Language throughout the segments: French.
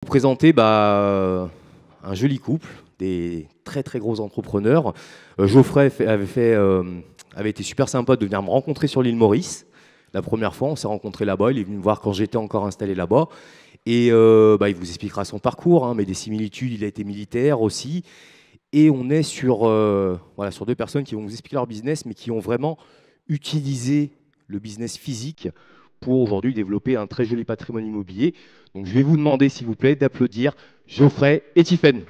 Vous présenter un joli couple, des très très gros entrepreneurs. Geoffrey avait été super sympa de venir me rencontrer sur l'île Maurice. La première fois, on s'est rencontrés là-bas. Il est venu me voir quand j'étais encore installé là-bas. Et il vous expliquera son parcours, hein, mais des similitudes. Il a été militaire aussi. Et on est sur deux personnes qui vont vous expliquer leur business, mais qui ont vraiment utilisé le business physique pour aujourd'hui développer un très joli patrimoine immobilier. Donc je vais vous demander, s'il vous plaît, d'applaudir Geoffrey et Tiffaine.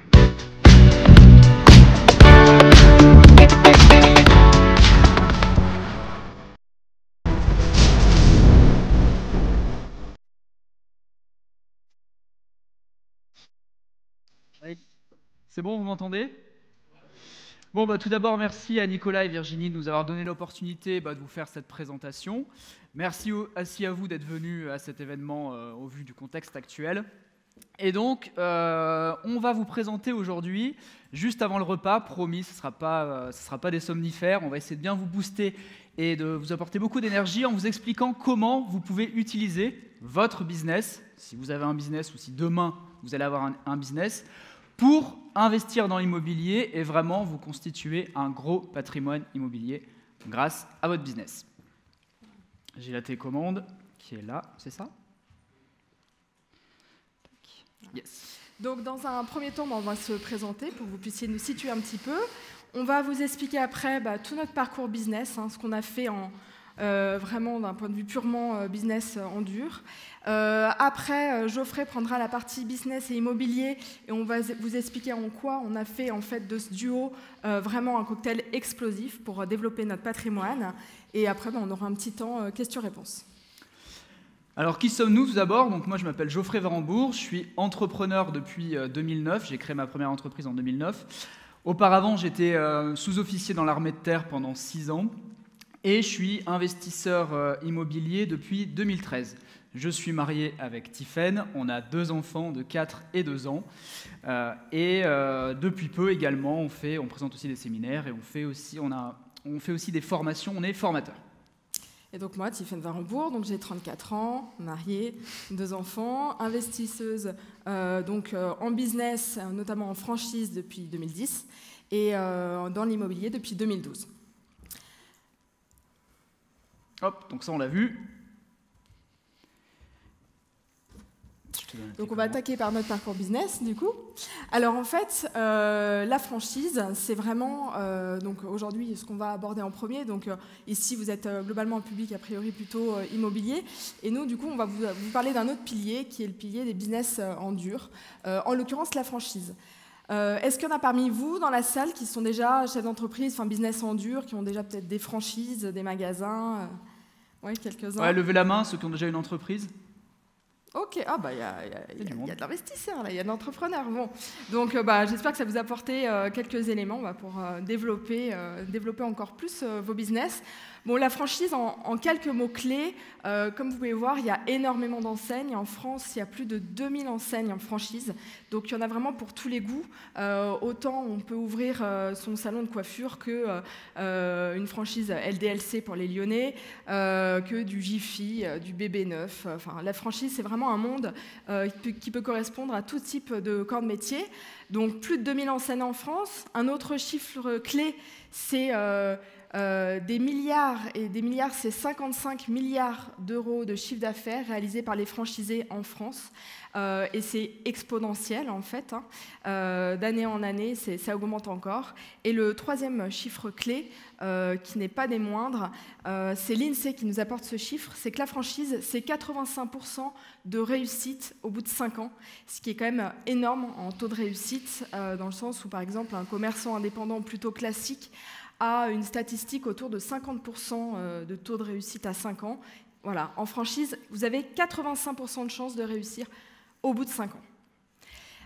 C'est bon, vous m'entendez? Bon, tout d'abord, merci à Nicolas et Virginie de nous avoir donné l'opportunité de vous faire cette présentation. Merci aussi à vous d'être venus à cet événement au vu du contexte actuel. Et donc, on va vous présenter aujourd'hui, juste avant le repas, promis, ce ne sera pas des somnifères, on va essayer de bien vous booster et de vous apporter beaucoup d'énergie en vous expliquant comment vous pouvez utiliser votre business, si vous avez un business ou si demain vous allez avoir un business, pour investir dans l'immobilier et vraiment vous constituer un gros patrimoine immobilier grâce à votre business. J'ai la télécommande qui est là, c'est ça? Yes. Donc dans un premier temps, on va se présenter pour que vous puissiez nous situer un petit peu. On va vous expliquer après tout notre parcours business, ce qu'on a fait vraiment d'un point de vue purement business en dur. Après, Geoffrey prendra la partie business et immobilier et on va vous expliquer en quoi on a fait en fait de ce duo vraiment un cocktail explosif pour développer notre patrimoine. Et après, on aura un petit temps questions-réponses. Alors, qui sommes-nous tout d'abord? Donc, moi, je m'appelle Geoffrey Varambourg, je suis entrepreneur depuis 2009, j'ai créé ma première entreprise en 2009. Auparavant, j'étais sous-officier dans l'armée de terre pendant 6 ans et je suis investisseur immobilier depuis 2013. Je suis marié avec Tiffaine, on a 2 enfants de 4 et 2 ans. Depuis peu également, on présente aussi des séminaires et on fait aussi des formations, on est formateur. Et donc moi, Tiffaine Varambourg, donc j'ai 34 ans, mariée, 2 enfants, investisseuse en business, notamment en franchise depuis 2010 et dans l'immobilier depuis 2012. Hop, donc ça on l'a vu. Donc on va attaquer par notre parcours business du coup. Alors en fait, la franchise, c'est vraiment donc aujourd'hui ce qu'on va aborder en premier. Donc ici vous êtes globalement un public a priori plutôt immobilier, et nous du coup on va vous parler d'un autre pilier qui est le pilier des business en dur, en l'occurrence la franchise. Est-ce qu'il y en a parmi vous dans la salle qui sont déjà chefs d'entreprise, enfin business en dur, qui ont déjà peut-être des franchises, des magasins? Oui, quelques-uns. Ouais, levez la main ceux qui ont déjà une entreprise. Ok, il y a de l'investisseur, il y a de l'entrepreneur. Bon. Donc j'espère que ça vous a apporté quelques éléments pour développer encore plus vos business. Bon, la franchise, en quelques mots-clés, comme vous pouvez voir, il y a énormément d'enseignes. En France, il y a plus de 2000 enseignes en franchise. Donc il y en a vraiment pour tous les goûts. Autant on peut ouvrir son salon de coiffure qu'une franchise LDLC pour les Lyonnais, que du Jiffy, du BB9. Enfin, la franchise, c'est vraiment un monde qui peut correspondre à tout type de corps de métier. Donc plus de 2000 enseignes en France. Un autre chiffre clé, c'est des milliards, et des milliards, c'est 55 milliards d'euros de chiffre d'affaires réalisés par les franchisés en France. Et c'est exponentiel en fait, d'année en année, ça augmente encore. Et le troisième chiffre clé, qui n'est pas des moindres, c'est l'INSEE qui nous apporte ce chiffre, c'est que la franchise, c'est 85% de réussite au bout de 5 ans, ce qui est quand même énorme en taux de réussite, dans le sens où par exemple un commerçant indépendant plutôt classique a une statistique autour de 50% de taux de réussite à 5 ans. Voilà, en franchise, vous avez 85% de chances de réussir au bout de 5 ans.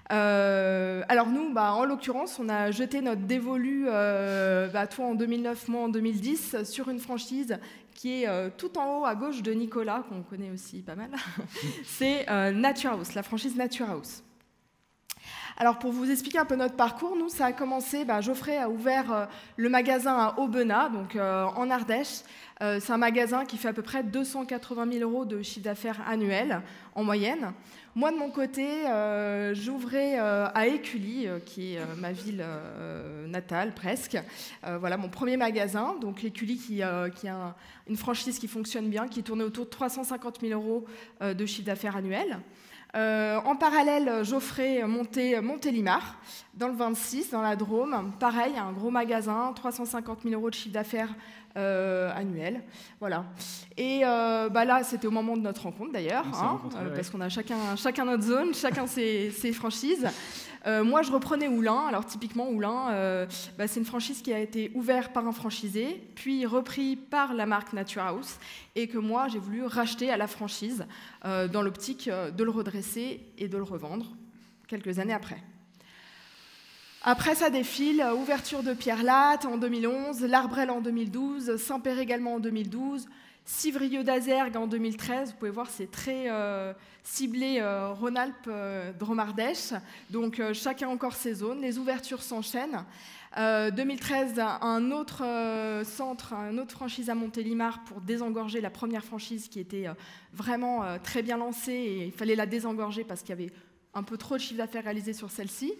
Alors nous, en l'occurrence, on a jeté notre dévolu, toi en 2009, moi en 2010, sur une franchise qui est tout en haut à gauche de Nicolas, qu'on connaît aussi pas mal. C'est Nature House, la franchise Nature House. Alors pour vous expliquer un peu notre parcours, nous ça a commencé, Geoffrey a ouvert le magasin à Aubenas, donc en Ardèche. C'est un magasin qui fait à peu près 280 000 € de chiffre d'affaires annuel en moyenne. Moi de mon côté, j'ouvrais à Écully, qui est ma ville natale presque. Voilà mon premier magasin, donc Écully qui a une franchise qui fonctionne bien, qui tournait autour de 350 000 € de chiffre d'affaires annuel. En parallèle, Geoffrey montait Montélimar, dans le 26, dans la Drôme. Pareil, un gros magasin, 350 000 € de chiffre d'affaires annuel. Voilà. Et là, c'était au moment de notre rencontre d'ailleurs, parce qu'on a chacun notre zone, chacun ses franchises. Moi, je reprenais Oulin. Alors typiquement, Oulin, c'est une franchise qui a été ouverte par un franchisé, puis repris par la marque Nature House, et que moi, j'ai voulu racheter à la franchise dans l'optique de le redresser et de le revendre quelques années après. Après, ça défile, ouverture de Pierre Latte en 2011, L'Arbrel en 2012, Saint-Père également en 2012, Civrieux d'Azergues en 2013. Vous pouvez voir, c'est très ciblé Rhône-Alpes, Drôme-Ardèche. Donc, chacun encore ses zones. Les ouvertures s'enchaînent. 2013, un autre centre, une autre franchise à Montélimar pour désengorger la première franchise qui était vraiment très bien lancée et il fallait la désengorger parce qu'il y avait un peu trop de chiffre d'affaires réalisé sur celle-ci.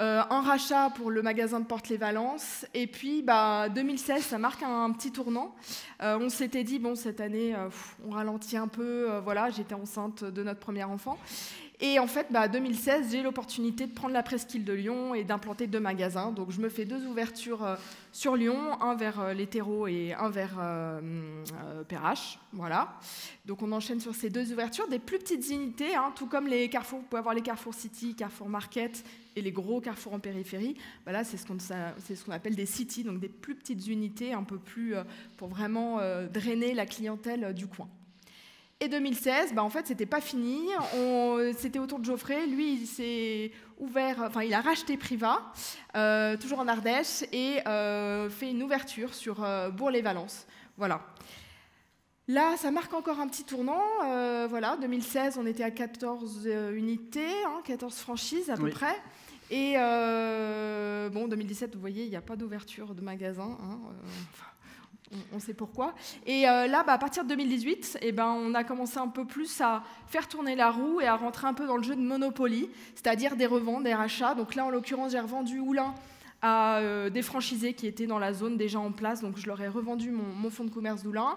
Un rachat pour le magasin de Porte-les-Valences. Et puis, 2016, ça marque un petit tournant. On s'était dit, bon, cette année, on ralentit un peu. Voilà, j'étais enceinte de notre premier enfant. Et en fait, 2016, j'ai l'opportunité de prendre la presqu'île de Lyon et d'implanter 2 magasins. Donc, je me fais 2 ouvertures sur Lyon, un vers les Terreaux et un vers Perrache. Voilà. Donc, on enchaîne sur ces 2 ouvertures. Des plus petites unités, tout comme les Carrefour. Vous pouvez avoir les Carrefour City, Carrefour Market et les gros Carrefour en périphérie. Là, c'est ce qu'on appelle des City, donc des plus petites unités, un peu plus pour vraiment drainer la clientèle du coin. Et 2016, en fait, c'était pas fini. C'était autour de Geoffrey. Lui, il s'est ouvert, il a racheté Priva, toujours en Ardèche, et fait une ouverture sur Bourg-les-Valences. Voilà. Là, ça marque encore un petit tournant. 2016, on était à 14 unités, 14 franchises à peu près. Et 2017, vous voyez, il n'y a pas d'ouverture de magasin. On sait pourquoi. Et là, à partir de 2018, on a commencé un peu plus à faire tourner la roue et à rentrer un peu dans le jeu de Monopoly, c'est-à-dire des reventes, des rachats. Donc là, en l'occurrence, j'ai revendu Oulin à des franchisés qui étaient dans la zone déjà en place. Donc je leur ai revendu mon fonds de commerce d'Oulin.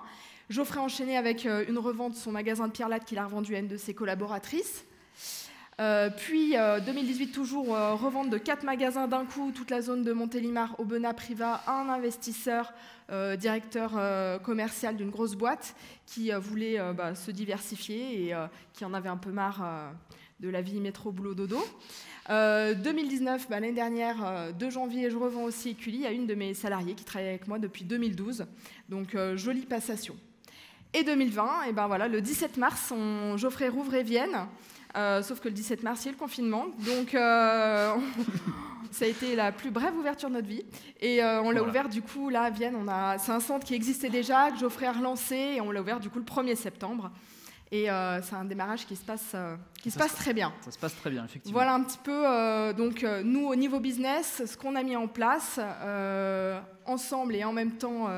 Geoffrey a enchaîné avec une revente de son magasin de Pierre Latte qu'il a revendu à une de ses collaboratrices. Puis 2018 toujours, revente de 4 magasins d'un coup, toute la zone de Montélimar, Aubenas, Priva, un investisseur, directeur commercial d'une grosse boîte qui voulait se diversifier et qui en avait un peu marre de la vie métro boulot dodo. 2019, l'année dernière, 2 janvier, je revends aussi Écully à une de mes salariées qui travaille avec moi depuis 2012. Donc jolie passation. Et 2020, le 17 mars, Geoffrey rouvrait Vienne. Sauf que le 17 mars, il y a le confinement. Donc, ça a été la plus brève ouverture de notre vie. Et on l'a ouvert, du coup, là, à Vienne. C'est un centre qui existait déjà, que Geoffrey a relancé. Et on l'a ouvert, du coup, le 1er septembre. Et c'est un démarrage qui se passe très bien. Ça se passe très bien, effectivement. Voilà un petit peu, nous, au niveau business, ce qu'on a mis en place, ensemble et en même temps,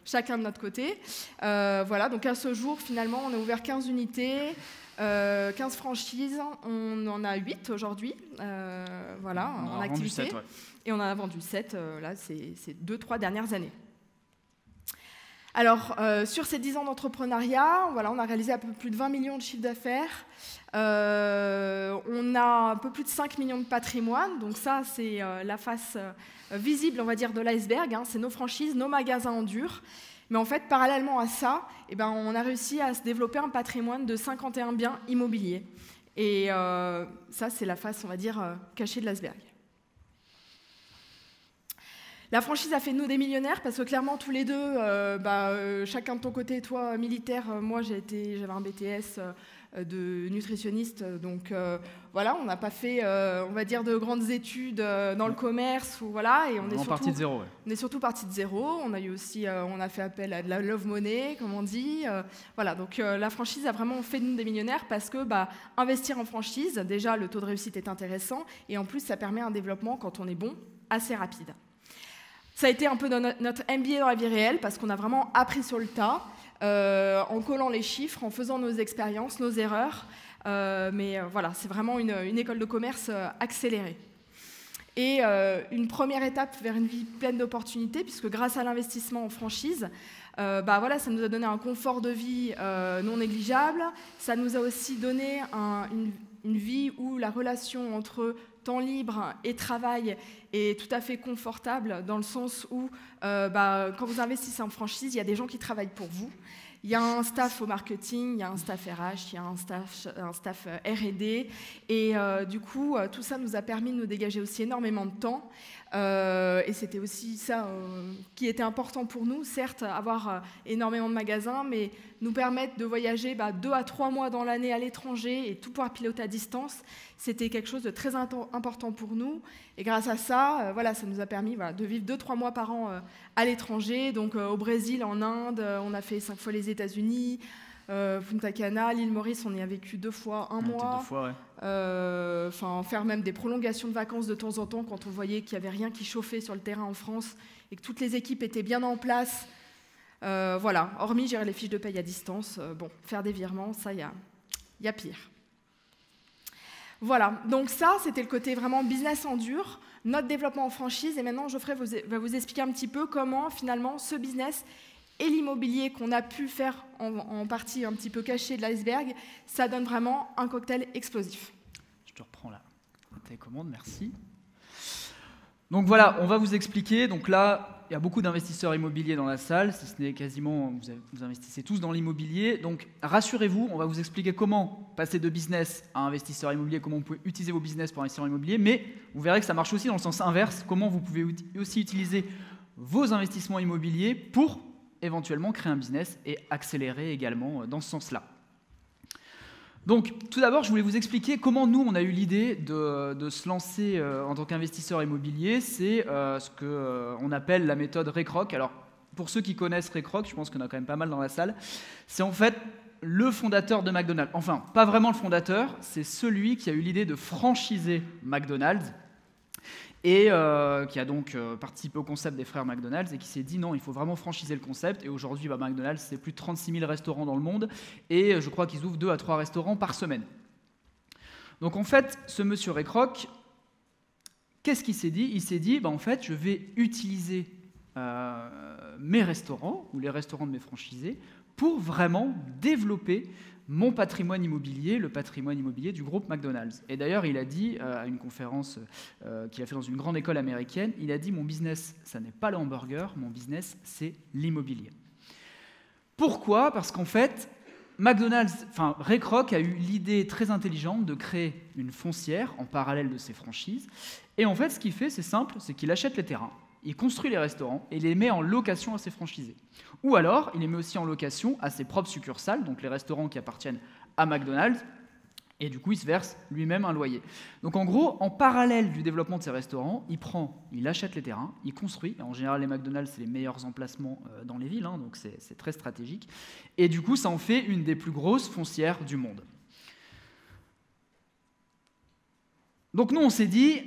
chacun de notre côté. Donc à ce jour, finalement, on a ouvert 15 unités. 15 franchises, on en a 8 aujourd'hui, en activité. 7, ouais. Et on en a vendu 7, là, ces 2-3 dernières années. Alors, sur ces 10 ans d'entrepreneuriat, on a réalisé un peu plus de 20 millions de chiffre d'affaires. On a un peu plus de 5 millions de patrimoine. Donc ça, c'est la face visible, on va dire, de l'iceberg. C'est nos franchises, nos magasins en dur. Mais en fait, parallèlement à ça, on a réussi à se développer un patrimoine de 51 biens immobiliers. Et ça, c'est la face, on va dire, cachée de l'iceberg. La franchise a fait de nous des millionnaires parce que clairement, tous les deux, chacun de ton côté, toi, militaire, moi, j'avais un BTS de nutritionniste. Donc voilà, on n'a pas fait, on va dire, de grandes études dans le commerce. Ou, voilà, et on est surtout parti de zéro. Ouais. On est surtout parti de zéro. On a eu aussi, on a fait appel à de la love money, comme on dit. Voilà, donc la franchise a vraiment fait de nous des millionnaires parce que investir en franchise, déjà le taux de réussite est intéressant et en plus ça permet un développement quand on est bon assez rapide. Ça a été un peu notre MBA dans la vie réelle parce qu'on a vraiment appris sur le tas, en collant les chiffres, en faisant nos expériences, nos erreurs. Mais voilà, c'est vraiment une école de commerce accélérée. Et une première étape vers une vie pleine d'opportunités, puisque grâce à l'investissement en franchise, voilà, ça nous a donné un confort de vie non négligeable. Ça nous a aussi donné une vie où la relation entre temps libre et travail est tout à fait confortable, dans le sens où quand vous investissez en franchise, il y a des gens qui travaillent pour vous. Il y a un staff au marketing, il y a un staff RH, il y a un staff R&D. Et du coup, tout ça nous a permis de nous dégager aussi énormément de temps. Et c'était aussi ça qui était important pour nous, certes, avoir énormément de magasins, mais nous permettre de voyager 2 à 3 mois dans l'année à l'étranger et tout pouvoir piloter à distance. C'était quelque chose de très important pour nous. Et grâce à ça, voilà, ça nous a permis de vivre 2-3 mois par an à l'étranger. Donc au Brésil, en Inde, on a fait 5 fois les États-Unis, Punta Cana, l'île Maurice, on y a vécu 2 fois, un mois. 2 fois, ouais. Faire même des prolongations de vacances de temps en temps quand on voyait qu'il n'y avait rien qui chauffait sur le terrain en France et que toutes les équipes étaient bien en place. Voilà, hormis gérer les fiches de paye à distance, faire des virements, ça, il y a pire. Voilà, donc ça, c'était le côté vraiment business en dur, notre développement en franchise. Et maintenant, Geoffrey va vous expliquer un petit peu comment, finalement, ce business et l'immobilier qu'on a pu faire en partie un petit peu cachée de l'iceberg, ça donne vraiment un cocktail explosif. Je te reprends la télécommande, merci. Donc voilà, on va vous expliquer. Donc là, il y a beaucoup d'investisseurs immobiliers dans la salle, si ce n'est quasiment, vous investissez tous dans l'immobilier. Donc rassurez-vous, on va vous expliquer comment passer de business à investisseur immobilier, comment vous pouvez utiliser vos business pour investir en immobilier, mais vous verrez que ça marche aussi dans le sens inverse, comment vous pouvez aussi utiliser vos investissements immobiliers pour éventuellement créer un business et accélérer également dans ce sens-là. Donc, tout d'abord, je voulais vous expliquer comment nous, on a eu l'idée de se lancer en tant qu'investisseur immobilier. C'est ce qu'on appelle la méthode RECROC. Alors, pour ceux qui connaissent RECROC, je pense qu'il y en a quand même pas mal dans la salle, c'est en fait le fondateur de McDonald's. Enfin, pas vraiment le fondateur, c'est celui qui a eu l'idée de franchiser McDonald's et qui a donc participé au concept des frères McDonald's et qui s'est dit non, il faut vraiment franchiser le concept. Et aujourd'hui, McDonald's, c'est plus de 36 000 restaurants dans le monde et je crois qu'ils ouvrent 2 à 3 restaurants par semaine. Donc en fait, ce monsieur RECROC, qu'est-ce qu'il s'est dit? Il s'est dit, en fait, je vais utiliser mes restaurants ou les restaurants de mes franchisés pour vraiment développer mon patrimoine immobilier, le patrimoine immobilier du groupe McDonald's. Et d'ailleurs, il a dit à une conférence qu'il a fait dans une grande école américaine, il a dit « Mon business, ça n'est pas le hamburger, mon business, c'est l'immobilier ». Pourquoi? Parce qu'en fait, RECROC a eu l'idée très intelligente de créer une foncière en parallèle de ses franchises. Et en fait, ce qu'il fait, c'est simple, c'est qu'il achète les terrains, il construit les restaurants et les met en location à ses franchisés. Ou alors, il les met aussi en location à ses propres succursales, donc les restaurants qui appartiennent à McDonald's, et du coup, il se verse lui-même un loyer. Donc en gros, en parallèle du développement de ses restaurants, il achète les terrains, il construit. En général, les McDonald's, c'est les meilleurs emplacements dans les villes, donc c'est très stratégique. Et du coup, ça en fait une des plus grosses foncières du monde. Donc nous, on s'est dit,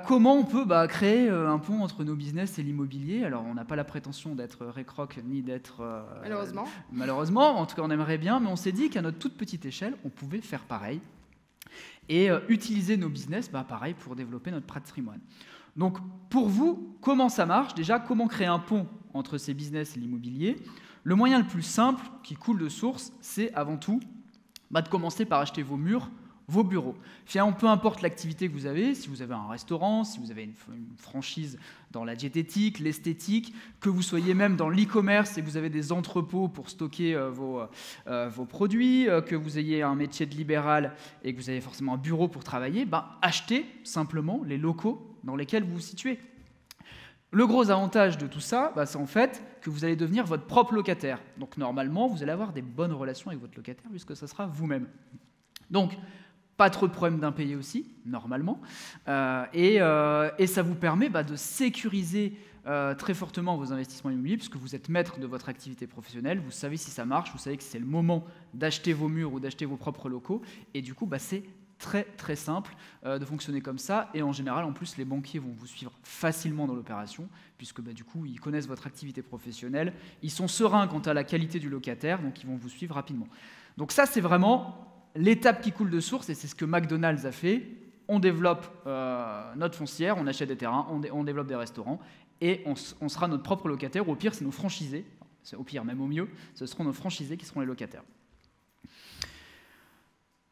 comment on peut créer un pont entre nos business et l'immobilier. Alors, on n'a pas la prétention d'être RECROC, ni d'être... Malheureusement, en tout cas, on aimerait bien, mais on s'est dit qu'à notre toute petite échelle, on pouvait faire pareil et utiliser nos business, pareil, pour développer notre patrimoine. Donc, pour vous, comment ça marche? Déjà, comment créer un pont entre ces business et l'immobilier? Le moyen le plus simple, qui coule de source, c'est avant tout de commencer par acheter vos murs, vos bureaux. Finalement, peu importe l'activité que vous avez, si vous avez un restaurant, si vous avez une franchise dans la diététique, l'esthétique, que vous soyez même dans l'e-commerce et que vous avez des entrepôts pour stocker vos produits, que vous ayez un métier de libéral et que vous avez forcément un bureau pour travailler, achetez simplement les locaux dans lesquels vous vous situez. Le gros avantage de tout ça, c'est en fait que vous allez devenir votre propre locataire. Donc normalement, vous allez avoir des bonnes relations avec votre locataire puisque ça sera vous-même. Donc, pas trop de problèmes d'impayés aussi, normalement. Et ça vous permet de sécuriser très fortement vos investissements immobiliers puisque vous êtes maître de votre activité professionnelle, vous savez si ça marche, vous savez que c'est le moment d'acheter vos murs ou d'acheter vos propres locaux. Et du coup, c'est très très simple de fonctionner comme ça, et en général en plus les banquiers vont vous suivre facilement dans l'opération puisque du coup ils connaissent votre activité professionnelle, ils sont sereins quant à la qualité du locataire, donc ils vont vous suivre rapidement. Donc ça c'est vraiment l'étape qui coule de source et c'est ce que McDonald's a fait. On développe notre foncière, on achète des terrains, on développe des restaurants et on sera notre propre locataire, ou au pire c'est nos franchisés, au pire même au mieux, ce seront nos franchisés qui seront les locataires.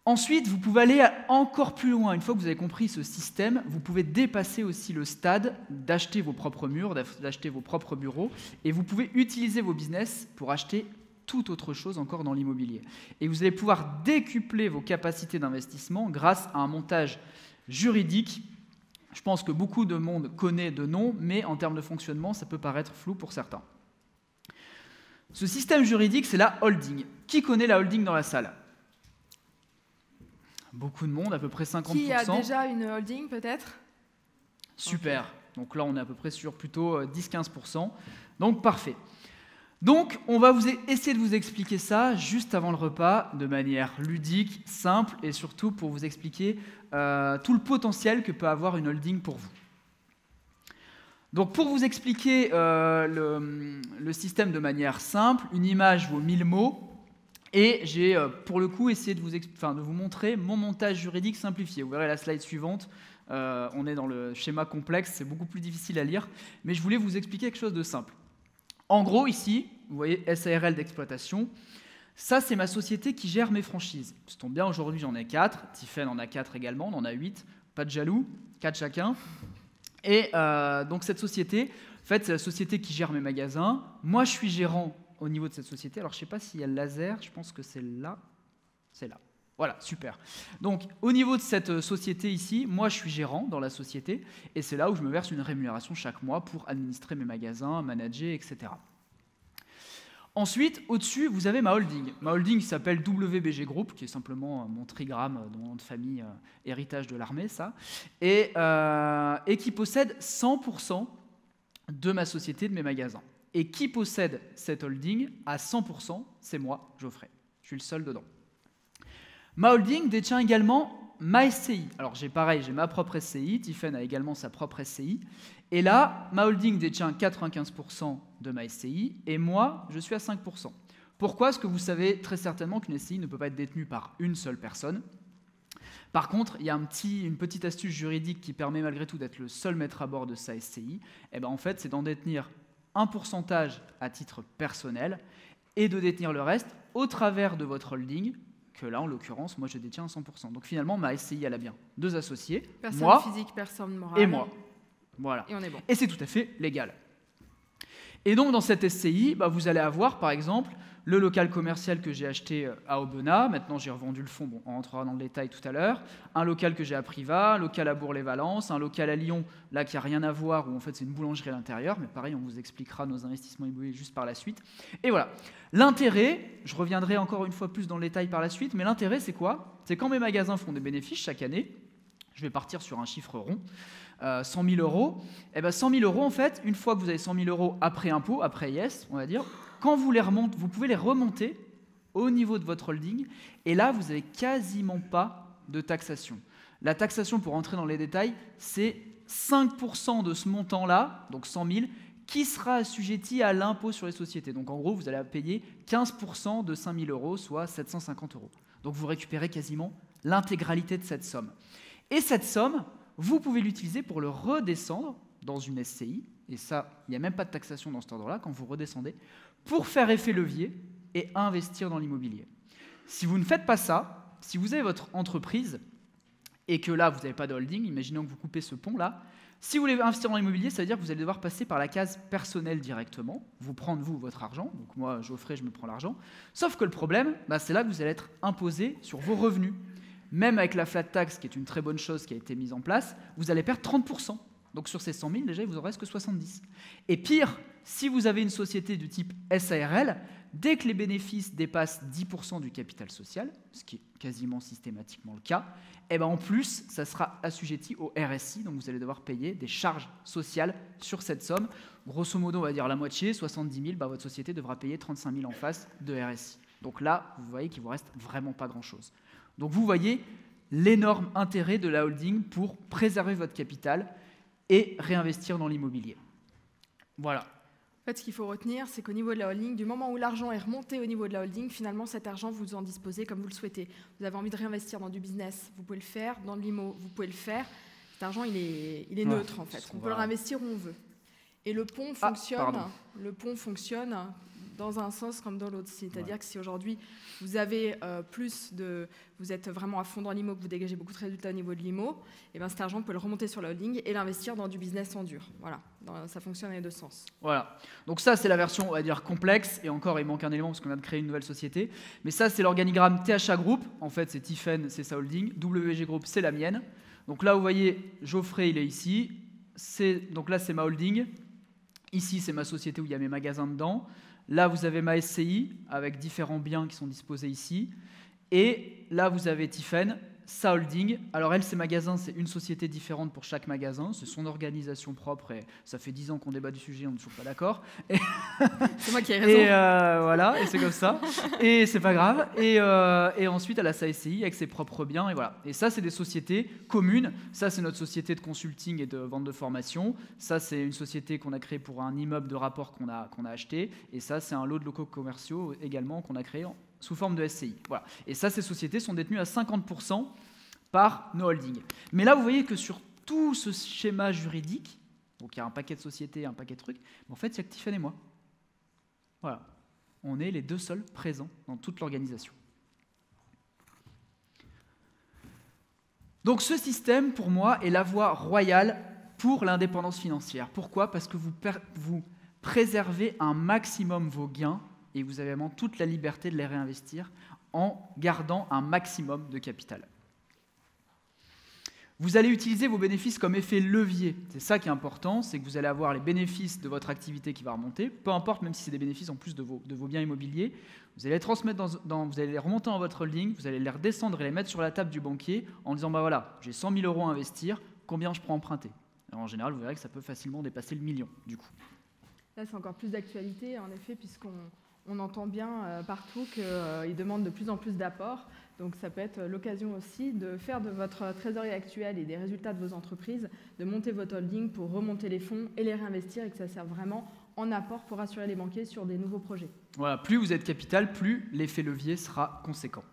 Ensuite, vous pouvez aller encore plus loin. Une fois que vous avez compris ce système, vous pouvez dépasser aussi le stade d'acheter vos propres murs, d'acheter vos propres bureaux, et vous pouvez utiliser vos business pour acheter toute autre chose encore dans l'immobilier. Et vous allez pouvoir décupler vos capacités d'investissement grâce à un montage juridique. Je pense que beaucoup de monde connaît de nom, mais en termes de fonctionnement, ça peut paraître flou pour certains. Ce système juridique, c'est la holding. Qui connaît la holding dans la salle ? Beaucoup de monde, à peu près 50%. Qui a déjà une holding, peut-être ? Super. Okay. Donc là, on est à peu près sur plutôt 10-15%. Donc, parfait. Donc, on va essayer de vous expliquer ça juste avant le repas, de manière ludique, simple, et surtout pour vous expliquer tout le potentiel que peut avoir une holding pour vous. Donc, pour vous expliquer le système de manière simple, une image vaut 1000 mots. Et j'ai, pour le coup, essayé de vous montrer mon montage juridique simplifié. Vous verrez la slide suivante, on est dans le schéma complexe, c'est beaucoup plus difficile à lire, mais je voulais vous expliquer quelque chose de simple. En gros, ici, vous voyez SARL d'exploitation, ça c'est ma société qui gère mes franchises. Ça tombe bien, aujourd'hui j'en ai 4, Tiffen en a 4 également, on en a 8, pas de jaloux, 4 chacun. Et donc cette société, en fait, c'est la société qui gère mes magasins. Moi, je suis gérant au niveau de cette société. Alors, je ne sais pas s'il y a le laser, je pense que c'est là. C'est là. Voilà, super. Donc, au niveau de cette société ici, moi, je suis gérant dans la société, et c'est là où je me verse une rémunération chaque mois pour administrer mes magasins, manager, etc. Ensuite, au-dessus, vous avez ma holding. Ma holding s'appelle WBG Group, qui est simplement mon trigramme de mon nom de famille, héritage de l'armée, ça, et qui possède 100% de ma société, de mes magasins. Et qui possède cette holding à 100%, c'est moi, Geoffrey. Je suis le seul dedans. Ma holding détient également ma SCI. Alors j'ai ma propre SCI, Tiffen a également sa propre SCI. Et là, ma holding détient 95% de ma SCI et moi, je suis à 5%. Pourquoi ? Parce que vous savez très certainement qu'une SCI ne peut pas être détenue par une seule personne. Par contre, il y a une petite astuce juridique qui permet malgré tout d'être le seul maître à bord de sa SCI. Et en fait, c'est d'en détenir un pourcentage à titre personnel et de détenir le reste au travers de votre holding, que là, en l'occurrence, moi, je détiens à 100%. Donc finalement, ma SCI, elle a bien 2 associés, personne moi physique, personne morale. Et moi. Voilà. Et on est bon. Et c'est tout à fait légal. Et donc, dans cette SCI, vous allez avoir, par exemple, le local commercial que j'ai acheté à Aubenas. Maintenant, j'ai revendu le fonds. Bon, on rentrera dans le détail tout à l'heure. Un local que j'ai à Privas, un local à Bourg-les-Valences, un local à Lyon, là, qui n'a rien à voir, où en fait, c'est une boulangerie à l'intérieur. Mais pareil, on vous expliquera nos investissements immobiliers juste par la suite. Et voilà. L'intérêt, je reviendrai encore une fois plus dans le détail par la suite, mais l'intérêt, c'est quoi ? C'est quand mes magasins font des bénéfices chaque année, je vais partir sur un chiffre rond, 100 000 euros. Et 100 000 euros, en fait, une fois que vous avez 100 000 euros après impôt, après IS, on va dire, quand vous pouvez les remonter au niveau de votre holding, et là, vous n'avez quasiment pas de taxation. La taxation, pour rentrer dans les détails, c'est 5% de ce montant-là, donc 100 000, qui sera assujetti à l'impôt sur les sociétés. Donc en gros, vous allez payer 15% de 5 000 euros, soit 750 euros. Donc vous récupérez quasiment l'intégralité de cette somme. Et cette somme, vous pouvez l'utiliser pour le redescendre dans une SCI, et ça, il n'y a même pas de taxation dans cet ordre-là, quand vous redescendez, pour faire effet levier et investir dans l'immobilier. Si vous ne faites pas ça, si vous avez votre entreprise, et que là, vous n'avez pas de holding, imaginons que vous coupez ce pont-là, si vous voulez investir dans l'immobilier, ça veut dire que vous allez devoir passer par la case personnelle directement, vous prendre, votre argent, donc moi, Geoffrey, je me prends l'argent, sauf que le problème, c'est là que vous allez être imposé sur vos revenus. Même avec la flat tax, qui est une très bonne chose qui a été mise en place, vous allez perdre 30%. Donc sur ces 100 000, déjà, il vous en reste que 70. Et pire, si vous avez une société du type SARL, dès que les bénéfices dépassent 10% du capital social, ce qui est quasiment systématiquement le cas, et ben en plus, ça sera assujetti au RSI, donc vous allez devoir payer des charges sociales sur cette somme. Grosso modo, on va dire la moitié, 70 000, votre société devra payer 35 000 en face de RSI. Donc là, vous voyez qu'il ne vous reste vraiment pas grand-chose. Donc vous voyez l'énorme intérêt de la holding pour préserver votre capital et réinvestir dans l'immobilier. Voilà. En fait, ce qu'il faut retenir, c'est qu'au niveau de la holding, du moment où l'argent est remonté au niveau de la holding, finalement, cet argent, vous en disposez comme vous le souhaitez. Vous avez envie de réinvestir dans du business, vous pouvez le faire. Dans de l'IMO, vous pouvez le faire. Cet argent, il est neutre, en fait. On peut le réinvestir où on veut. Et le pont fonctionne dans un sens comme dans l'autre. C'est-à-dire que si aujourd'hui, vous avez vous êtes vraiment à fond dans l'IMO, que vous dégagez beaucoup de résultats au niveau de l'IMO, et bien cet argent, on peut le remonter sur la holding et l'investir dans du business en dur. Voilà, ça fonctionne dans les deux sens. Voilà. Donc ça, c'est la version, on va dire, complexe. Et encore, il manque un élément parce qu'on a créé une nouvelle société. Mais ça, c'est l'organigramme THA Group. En fait, c'est Tiffen, c'est sa holding. WG Group, c'est la mienne. Donc là, vous voyez, Geoffrey, il est ici. Donc là, c'est ma holding. Ici, c'est ma société où il y a mes magasins dedans. Là, vous avez ma SCI avec différents biens qui sont disposés ici. Et là, vous avez Tiffen, sa holding. Alors elle, ses magasins, c'est une société différente pour chaque magasin. C'est son organisation propre et ça fait 10 ans qu'on débat du sujet, on n'est toujours pas d'accord. C'est moi qui ai raison. Et voilà, et c'est comme ça. Et c'est pas grave. Et ensuite, elle a sa SCI avec ses propres biens. Et voilà. Et ça, c'est des sociétés communes. Ça, c'est notre société de consulting et de vente de formation. Ça, c'est une société qu'on a créée pour un immeuble de rapport qu'on a acheté. Et ça, c'est un lot de locaux commerciaux également qu'on a créé sous forme de SCI. Voilà. Et ça, ces sociétés sont détenues à 50% par nos holdings. Mais là, vous voyez que sur tout ce schéma juridique, donc il y a un paquet de sociétés, un paquet de trucs, mais en fait, il y a que Tiffen et moi. Voilà. On est les deux seuls présents dans toute l'organisation. Donc ce système, pour moi, est la voie royale pour l'indépendance financière. Pourquoi ? Parce que vous préservez un maximum vos gains et vous avez vraiment toute la liberté de les réinvestir en gardant un maximum de capital. Vous allez utiliser vos bénéfices comme effet levier. C'est ça qui est important, c'est que vous allez avoir les bénéfices de votre activité qui va remonter, peu importe, même si c'est des bénéfices en plus de vos biens immobiliers. Vous allez les transmettre vous allez les remonter dans votre holding, vous allez les redescendre et les mettre sur la table du banquier en disant voilà, j'ai 100 000 € à investir, combien je peux emprunter ? Alors, en général, vous verrez que ça peut facilement dépasser le million, du coup. Là, c'est encore plus d'actualité, en effet, puisqu'on entend bien partout qu'ils demandent de plus en plus d'apports. Donc ça peut être l'occasion aussi de faire de votre trésorerie actuelle et des résultats de vos entreprises, de monter votre holding pour remonter les fonds et les réinvestir et que ça serve vraiment en apport pour rassurer les banquiers sur des nouveaux projets. Voilà, plus vous êtes capital, plus l'effet levier sera conséquent.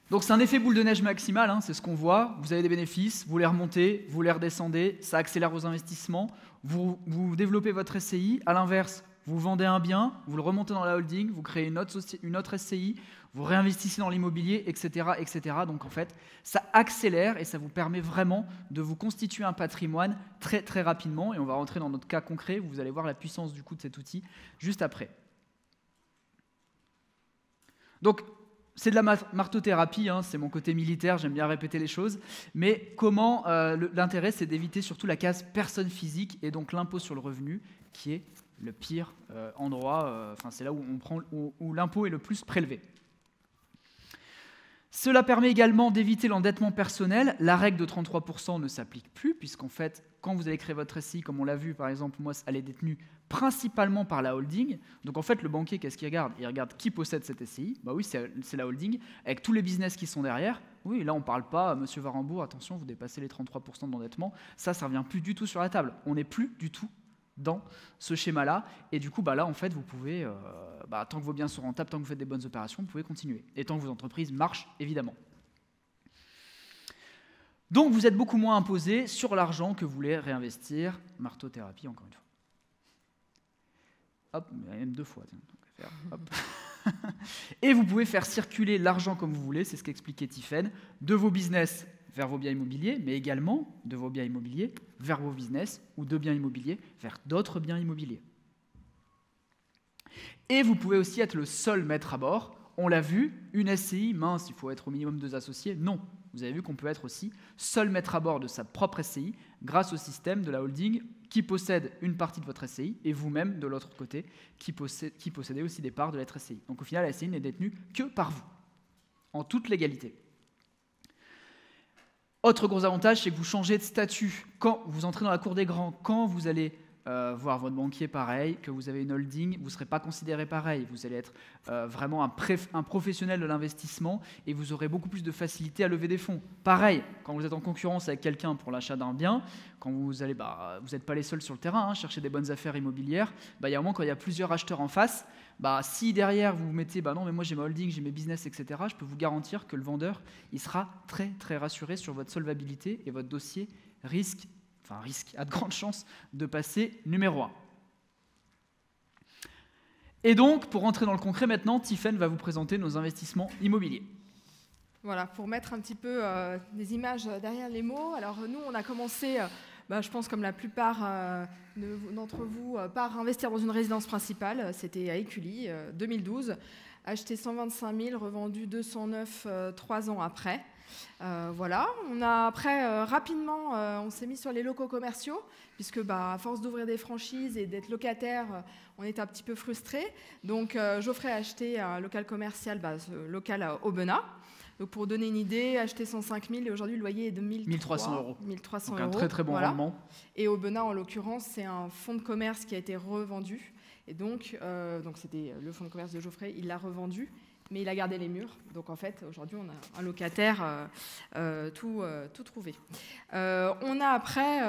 Donc c'est un effet boule de neige maximal, c'est ce qu'on voit. Vous avez des bénéfices, vous les remontez, vous les redescendez, ça accélère vos investissements, vous développez votre SCI. À l'inverse, vous vendez un bien, vous le remontez dans la holding, vous créez une autre SCI, vous réinvestissez dans l'immobilier, etc., etc. Donc en fait, ça accélère et ça vous permet vraiment de vous constituer un patrimoine très très rapidement. Et on va rentrer dans notre cas concret, vous allez voir la puissance du coup de cet outil juste après. Donc c'est de la martothérapie, c'est mon côté militaire, j'aime bien répéter les choses. Mais comment l'intérêt, c'est d'éviter surtout la case personne physique et donc l'impôt sur le revenu, qui est le pire endroit, c'est là où l'impôt est le plus prélevé. Cela permet également d'éviter l'endettement personnel. La règle de 33% ne s'applique plus, puisqu'en fait, quand vous allez créer votre SCI, comme on l'a vu, par exemple, moi, elle est détenue principalement par la holding. Donc en fait, le banquier, qu'est-ce qu'il regarde ? Il regarde qui possède cette SCI. Bah oui, c'est la holding, avec tous les business qui sont derrière. Oui, là, on ne parle pas, monsieur Varembourg, attention, vous dépassez les 33% d'endettement. Ça ne revient plus du tout sur la table. On n'est plus du tout dans ce schéma-là. Et du coup, là, en fait, vous pouvez, tant que vos biens sont rentables, tant que vous faites des bonnes opérations, vous pouvez continuer. Et tant que vos entreprises marchent, évidemment. Donc, vous êtes beaucoup moins imposé sur l'argent que vous voulez réinvestir. Martothérapie, encore une fois. Hop, même 2 fois. Tiens, hop. Et vous pouvez faire circuler l'argent comme vous voulez, c'est ce qu'expliquait Tiffen, de vos business vers vos biens immobiliers, mais également de vos biens immobiliers vers vos business ou de biens immobiliers vers d'autres biens immobiliers. Et vous pouvez aussi être le seul maître à bord. On l'a vu, une SCI, mince, il faut être au minimum 2 associés. Non, vous avez vu qu'on peut être aussi seul maître à bord de sa propre SCI grâce au système de la holding qui possède une partie de votre SCI et vous-même, de l'autre côté, qui possédez aussi des parts de l'être SCI. Donc au final, la SCI n'est détenue que par vous, en toute légalité. Autre gros avantage, c'est que vous changez de statut. Quand vous entrez dans la cour des grands, quand vous allez voir votre banquier pareil, que vous avez une holding, vous ne serez pas considéré pareil. Vous allez être vraiment un professionnel de l'investissement et vous aurez beaucoup plus de facilité à lever des fonds. Pareil, quand vous êtes en concurrence avec quelqu'un pour l'achat d'un bien, quand vous allez, vous n'êtes pas les seuls sur le terrain, chercher des bonnes affaires immobilières, il y a un moment quand il y a plusieurs acheteurs en face, si derrière vous vous mettez, non mais moi j'ai ma holding, j'ai mes business, etc., je peux vous garantir que le vendeur, il sera très très rassuré sur votre solvabilité et votre dossier risque a de grandes chances de passer numéro 1. Et donc, pour rentrer dans le concret maintenant, Tiffaine va vous présenter nos investissements immobiliers. Voilà, pour mettre un petit peu des images derrière les mots. Alors nous, on a commencé, je pense comme la plupart d'entre vous, par investir dans une résidence principale. C'était à Écully, 2012. Acheté 125 000, revendu 209 3 ans après. Voilà, on a après rapidement, on s'est mis sur les locaux commerciaux puisque à force d'ouvrir des franchises et d'être locataire, on était un petit peu frustrés. Donc Geoffrey a acheté un local commercial, ce local à Aubenas. Donc pour donner une idée, acheté 105 000 et aujourd'hui le loyer est de 1300 euros. 1300 donc euros. Un très très bon rendement. Et Aubenas en l'occurrence, c'est un fonds de commerce qui a été revendu. Et donc c'était le fonds de commerce de Geoffrey, il l'a revendu. Mais il a gardé les murs. Donc en fait, aujourd'hui, on a un locataire tout trouvé. On a après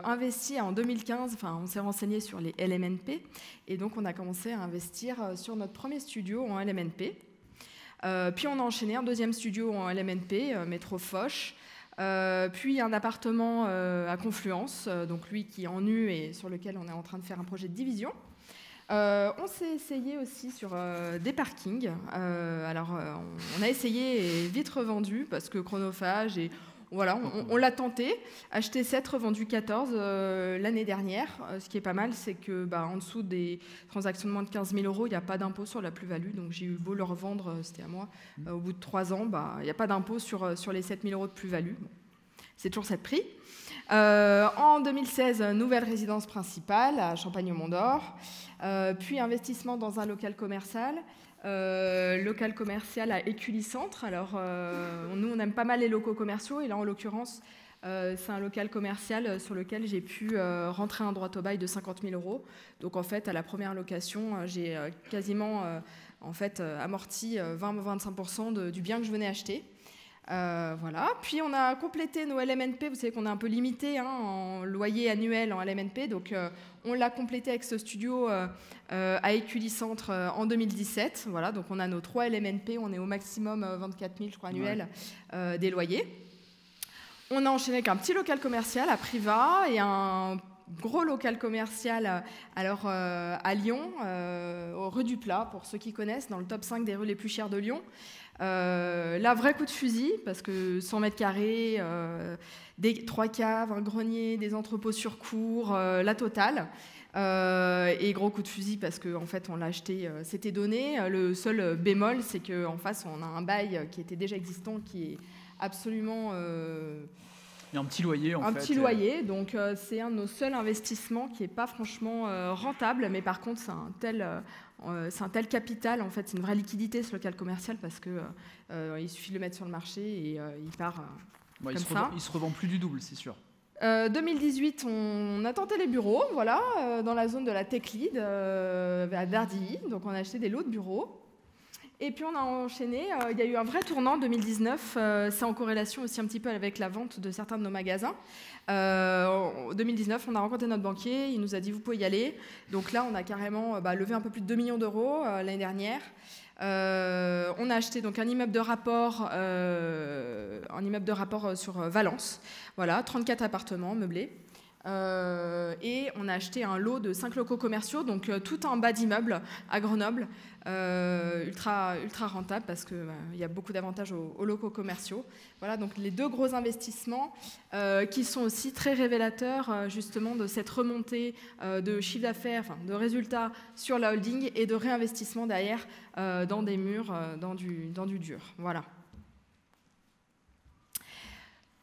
investi en 2015, on s'est renseigné sur les LMNP, et donc on a commencé à investir sur notre premier studio en LMNP. Puis on a enchaîné un deuxième studio en LMNP, Métro Foch, puis un appartement à Confluence, donc lui qui est en nu et sur lequel on est en train de faire un projet de division. On s'est essayé aussi sur des parkings. On a essayé et vite revendu parce que chronophage et voilà, on l'a tenté. Acheté 7, revendu 14 l'année dernière. Ce qui est pas mal, c'est que en dessous des transactions de moins de 15 000 euros, il n'y a pas d'impôt sur la plus-value. Donc j'ai eu beau le revendre, c'était à moi. Au bout de 3 ans, il n'y a pas d'impôt sur les 7 000 euros de plus-value. Bon, c'est toujours cette prix. En 2016, nouvelle résidence principale à Champagne-au-Mont-d'Or, puis investissement dans un local commercial à Écully Centre. Alors, nous, on aime pas mal les locaux commerciaux, et là, en l'occurrence, c'est un local commercial sur lequel j'ai pu rentrer un droit au bail de 50 000 euros. Donc, en fait, à la première location, j'ai quasiment amorti 20-25% du bien que je venais acheter. Voilà. Puis on a complété nos LMNP, vous savez qu'on est un peu limité en loyer annuel en LMNP, donc on l'a complété avec ce studio à Écully Centre en 2017. Voilà, donc on a nos 3 LMNP, on est au maximum 24 000 je crois annuels des loyers. On a enchaîné avec un petit local commercial à Privas et un gros local commercial à Lyon, rue du Plat, pour ceux qui connaissent, dans le top 5 des rues les plus chères de Lyon. Là, vrai coup de fusil, parce que 100 mètres carrés, 3 caves, un grenier, des entrepôts sur cour, la totale. Et gros coup de fusil, parce qu'en fait, on l'a acheté, c'était donné. Le seul bémol, c'est qu'en face, on a un bail qui était déjà existant, qui est absolument... Il y a un petit loyer, en fait. Un petit loyer, donc c'est un de nos seuls investissements qui n'est pas franchement rentable, mais par contre, c'est un tel capital, en fait, c'est une vraie liquidité ce local commercial parce qu'il suffit de le mettre sur le marché et il part comme ça. Il se revend plus du double, c'est sûr. 2018, on a tenté les bureaux, voilà, dans la zone de la Tech Lead, à Dardilly, donc on a acheté des lots de bureaux. Et puis on a enchaîné, il y a eu un vrai tournant en 2019, c'est en corrélation aussi un petit peu avec la vente de certains de nos magasins. En 2019, on a rencontré notre banquier, il nous a dit vous pouvez y aller. Donc là, on a carrément levé un peu plus de 2 millions d'euros l'année dernière. On a acheté donc un immeuble de rapport sur Valence, voilà, 34 appartements meublés. Et on a acheté un lot de 5 locaux commerciaux, donc tout en bas d'immeuble à Grenoble, ultra rentable parce qu'il y a beaucoup d'avantages aux locaux commerciaux. Voilà, donc les 2 gros investissements qui sont aussi très révélateurs justement de cette remontée de chiffre d'affaires, de résultats sur la holding et de réinvestissement derrière dans des murs, dans du dur. Voilà.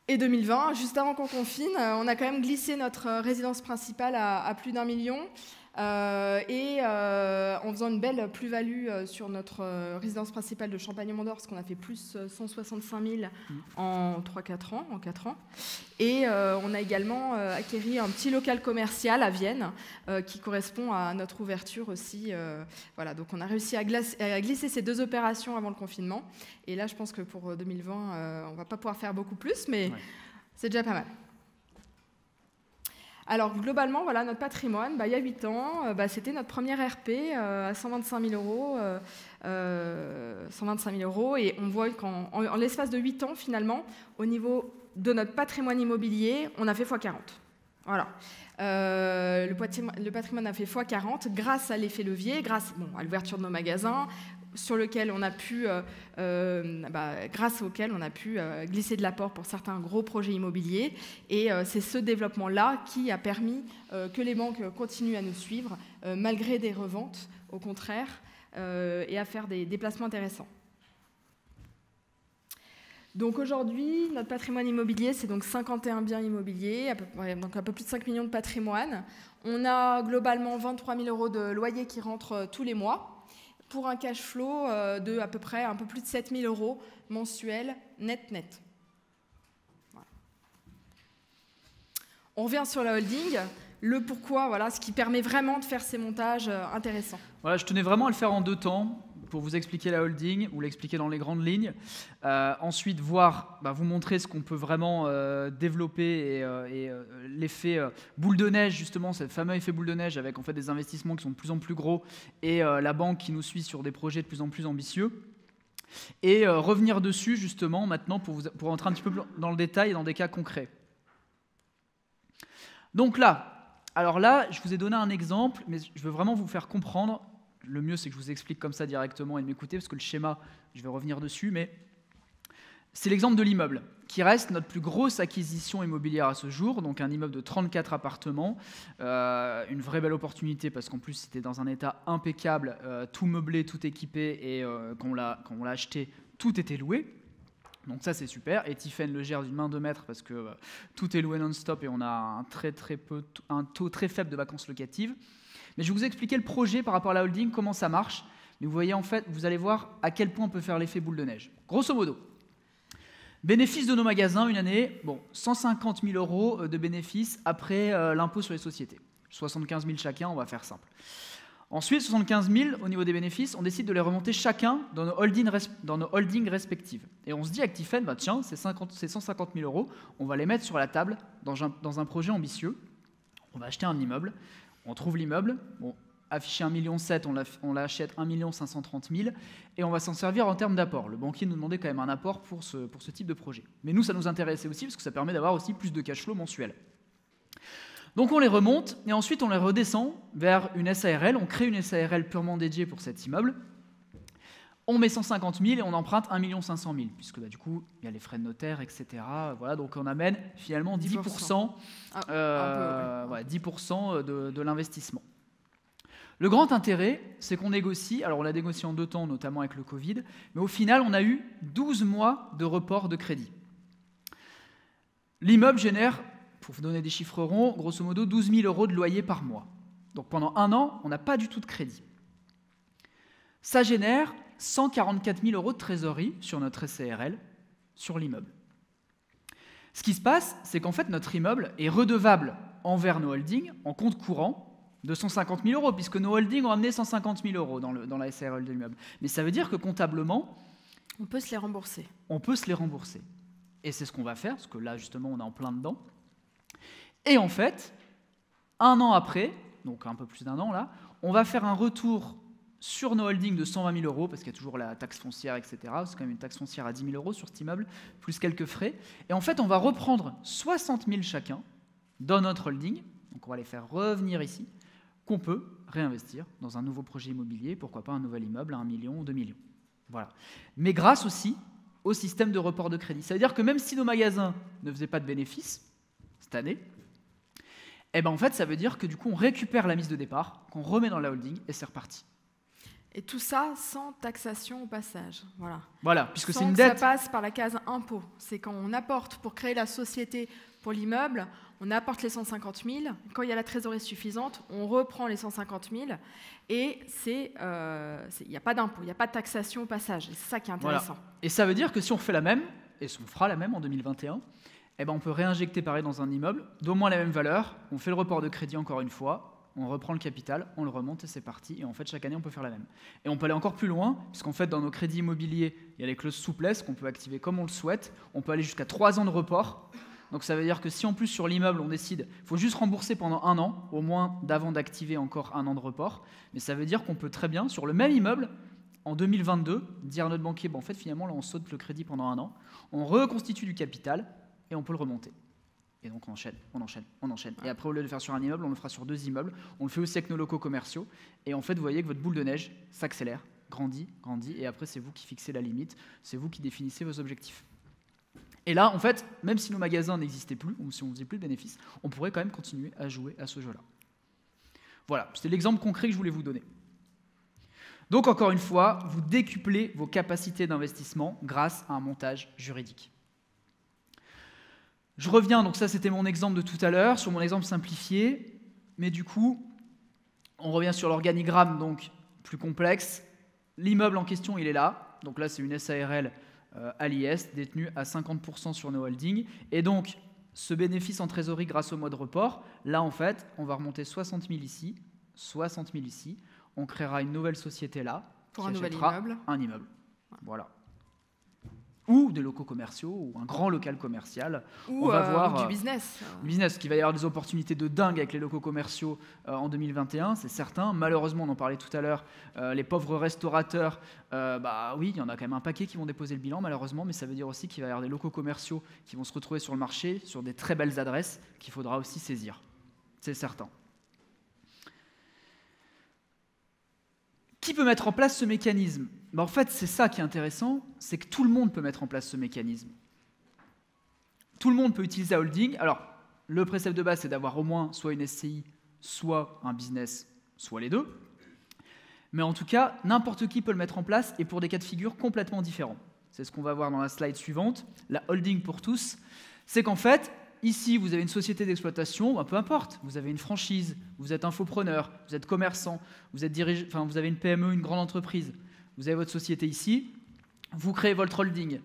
Et 2020, juste avant qu'on confine, on a quand même glissé notre résidence principale à plus d'1 million. En faisant une belle plus-value sur notre résidence principale de Champagne-Mont-d'Or, parce qu'on a fait plus 165 000 en 4 ans. Et on a également acquéri un petit local commercial à Vienne qui correspond à notre ouverture aussi. Voilà, donc on a réussi à glisser ces 2 opérations avant le confinement. Et là, je pense que pour 2020, on ne va pas pouvoir faire beaucoup plus, mais c'est déjà pas mal. Alors globalement, voilà, notre patrimoine, il y a 8 ans, c'était notre première RP à 125 000 euros. 125 000 euros, et on voit qu'en l'espace de 8 ans, finalement, au niveau de notre patrimoine immobilier, on a fait x40. Voilà. Le patrimoine a fait x40 grâce à l'effet levier, grâce à l'ouverture de nos magasins, sur lequel on a pu, grâce auquel on a pu glisser de l'apport pour certains gros projets immobiliers. Et c'est ce développement-là qui a permis que les banques continuent à nous suivre, malgré des reventes, au contraire, et à faire des déplacements intéressants. Donc aujourd'hui, notre patrimoine immobilier, c'est donc 51 biens immobiliers, donc un peu plus de 5 millions de patrimoine. On a globalement 23 000 euros de loyer qui rentrent tous les mois, pour un cash flow de à peu près un peu plus de 7 000 euros mensuels net. Voilà. On revient sur la holding, le pourquoi, voilà, ce qui permet vraiment de faire ces montages intéressants. Voilà, je tenais vraiment à le faire en 2 temps, pour vous expliquer la holding, ou l'expliquer dans les grandes lignes. Ensuite, vous montrer ce qu'on peut vraiment développer et l'effet boule de neige, justement, ce fameux effet boule de neige avec en fait des investissements qui sont de plus en plus gros et la banque qui nous suit sur des projets de plus en plus ambitieux. Et revenir dessus, justement, maintenant, pour entrer un petit peu dans le détail et dans des cas concrets. Donc alors là, je vous ai donné un exemple, mais je veux vraiment vous faire comprendre. Le mieux, c'est que je vous explique comme ça directement et de m'écouter, parce que le schéma, je vais revenir dessus, mais c'est l'exemple de l'immeuble, qui reste notre plus grosse acquisition immobilière à ce jour, donc un immeuble de 34 appartements, une vraie belle opportunité, parce qu'en plus, c'était dans un état impeccable, tout meublé, tout équipé, et quand on l'a acheté, tout était loué. Donc ça, c'est super. Et Tiphaine le gère d'une main de maître, parce que tout est loué non-stop, et on a un taux très faible de vacances locatives. Mais je vais vous expliquer le projet par rapport à la holding, comment ça marche. Mais vous voyez, en fait, vous allez voir à quel point on peut faire l'effet boule de neige. Grosso modo, bénéfice de nos magasins, une année, 150 000 euros de bénéfices après l'impôt sur les sociétés. 75 000 chacun, on va faire simple. Ensuite, 75 000 au niveau des bénéfices, on décide de les remonter chacun dans nos holdings respectives. Et on se dit avec Tiphaine, tiens, ces 150 000 euros, on va les mettre sur la table dans un projet ambitieux. On va acheter un immeuble. On trouve l'immeuble, affiché 1,7 million, on l'achète 1 530 000 et on va s'en servir en termes d'apport. Le banquier nous demandait quand même un apport pour ce type de projet. Mais nous, ça nous intéressait aussi parce que ça permet d'avoir aussi plus de cash flow mensuel. Donc on les remonte et ensuite on les redescend vers une SARL. On crée une SARL purement dédiée pour cet immeuble. On met 150 000 et on emprunte 1 500 000, puisque du coup, il y a les frais de notaire, etc. Voilà, donc on amène finalement 10%, 10% de l'investissement. Le grand intérêt, c'est qu'on négocie, alors on l'a négocié en 2 temps, notamment avec le Covid, mais au final, on a eu 12 mois de report de crédit. L'immeuble génère, pour vous donner des chiffres ronds, grosso modo 12 000 euros de loyer par mois. Donc pendant 1 an, on n'a pas du tout de crédit. Ça génère 144 000 euros de trésorerie sur notre SARL, sur l'immeuble. Ce qui se passe, c'est qu'en fait, notre immeuble est redevable envers nos holdings en compte courant de 150 000 euros, puisque nos holdings ont amené 150 000 euros dans la SARL de l'immeuble. Mais ça veut dire que comptablement, on peut se les rembourser. On peut se les rembourser. Et c'est ce qu'on va faire, parce que là, justement, on est en plein dedans. Et en fait, 1 an après, donc un peu plus d'1 an là, on va faire un retour sur nos holdings de 120 000 euros, parce qu'il y a toujours la taxe foncière, etc. C'est quand même une taxe foncière à 10 000 euros sur cet immeuble, plus quelques frais. Et en fait, on va reprendre 60 000 chacun dans notre holding, donc on va les faire revenir ici, qu'on peut réinvestir dans un nouveau projet immobilier, pourquoi pas un nouvel immeuble à 1 million ou 2 millions. Voilà. Mais grâce aussi au système de report de crédit. Ça veut dire que même si nos magasins ne faisaient pas de bénéfices cette année, en fait, ça veut dire que du coup, on récupère la mise de départ, qu'on remet dans la holding et c'est reparti. Et tout ça sans taxation au passage. Voilà, puisque c'est sans une que dette. Ça passe par la case impôt. C'est quand on apporte pour créer la société pour l'immeuble, on apporte les 150 000. Quand il y a la trésorerie suffisante, on reprend les 150 000 et il n'y a pas d'impôt, il n'y a pas de taxation au passage. Et c'est ça qui est intéressant. Voilà. Et ça veut dire que si on fait la même, et on fera la même en 2021, eh ben on peut réinjecter pareil dans un immeuble d'au moins la même valeur, on fait le report de crédit encore une fois, on reprend le capital, on le remonte et c'est parti. Et en fait, chaque année, on peut faire la même. Et on peut aller encore plus loin, puisqu'en fait, dans nos crédits immobiliers, il y a les clauses souplesse qu'on peut activer comme on le souhaite. On peut aller jusqu'à 3 ans de report. Donc ça veut dire que si en plus sur l'immeuble, on décide, il faut juste rembourser pendant 1 an, au moins d'avant d'activer encore 1 an de report. Mais ça veut dire qu'on peut très bien, sur le même immeuble, en 2022, dire à notre banquier, en fait, finalement, là, on saute le crédit pendant 1 an, on reconstitue du capital et on peut le remonter. Et donc on enchaîne. Et après, au lieu de le faire sur un immeuble, on le fera sur 2 immeubles. On le fait aussi avec nos locaux commerciaux. Et en fait, vous voyez que votre boule de neige s'accélère, grandit. Et après, c'est vous qui fixez la limite. C'est vous qui définissez vos objectifs. Et là, en fait, même si nos magasins n'existaient plus, ou si on ne faisait plus de bénéfices, on pourrait quand même continuer à jouer à ce jeu-là. Voilà, c'était l'exemple concret que je voulais vous donner. Donc, encore une fois, vous décuplez vos capacités d'investissement grâce à un montage juridique. Je reviens, donc ça c'était mon exemple de tout à l'heure, sur mon exemple simplifié, mais du coup, on revient sur l'organigramme donc plus complexe. L'immeuble en question, il est là, donc là c'est une SARL à l'IS, détenue à 50% sur nos holdings, et donc ce bénéfice en trésorerie grâce au mode report, là en fait, on va remonter 60 000 ici, 60 000 ici, on créera une nouvelle société là, pour un nouvel immeuble. Un immeuble, voilà. Ou des locaux commerciaux, ou un grand local commercial. Ou, on va voir, du business. Business, qu'il va y avoir des opportunités de dingue avec les locaux commerciaux en 2021, c'est certain. Malheureusement, on en parlait tout à l'heure, les pauvres restaurateurs, oui, il y en a quand même un paquet qui vont déposer le bilan, malheureusement, mais ça veut dire aussi qu'il va y avoir des locaux commerciaux qui vont se retrouver sur le marché, sur des très belles adresses, qu'il faudra aussi saisir. C'est certain. Qui peut mettre en place ce mécanisme ? En fait, c'est ça qui est intéressant, c'est que tout le monde peut mettre en place ce mécanisme. Tout le monde peut utiliser un holding. Alors, le précepte de base, c'est d'avoir au moins soit une SCI, soit un business, soit les deux. Mais en tout cas, n'importe qui peut le mettre en place et pour des cas de figure complètement différents. C'est ce qu'on va voir dans la slide suivante, la holding pour tous. C'est qu'en fait, ici, vous avez une société d'exploitation, peu importe, vous avez une franchise, vous êtes infopreneur, vous êtes commerçant, vous avez une PME, une grande entreprise, vous avez votre société ici, vous créez votre holding.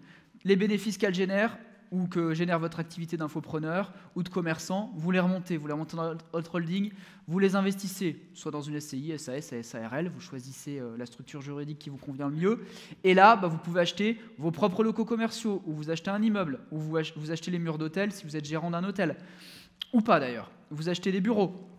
Les bénéfices qu'elle génère ou que génère votre activité d'infopreneur ou de commerçant, vous les remontez dans votre holding, vous les investissez, soit dans une SCI, SAS, SARL, vous choisissez la structure juridique qui vous convient le mieux, et là, vous pouvez acheter vos propres locaux commerciaux, ou vous achetez un immeuble, ou vous achetez les murs d'hôtel si vous êtes gérant d'un hôtel, ou pas d'ailleurs, vous achetez des bureaux.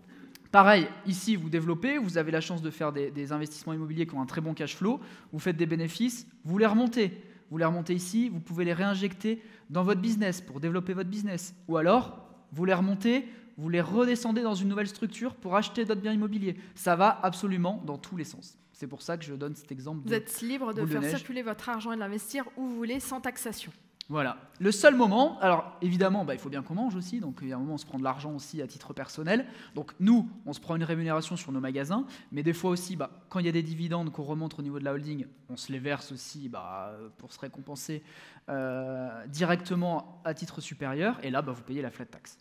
Pareil, ici, vous développez, vous avez la chance de faire des investissements immobiliers qui ont un très bon cash flow, vous faites des bénéfices, vous les remontez. Vous les remontez ici, vous pouvez les réinjecter dans votre business pour développer votre business. Ou alors, vous les remontez, vous les redescendez dans une nouvelle structure pour acheter d'autres biens immobiliers. Ça va absolument dans tous les sens. C'est pour ça que je donne cet exemple. Vous êtes libre de faire circuler votre argent et de l'investir où vous voulez sans taxation. Voilà. Le seul moment, alors évidemment, il faut bien qu'on mange aussi, donc il y a un moment on se prend de l'argent aussi à titre personnel. Donc nous, on se prend une rémunération sur nos magasins, mais des fois aussi, quand il y a des dividendes qu'on remonte au niveau de la holding, on se les verse aussi pour se récompenser directement à titre supérieur, et là, vous payez la flat tax.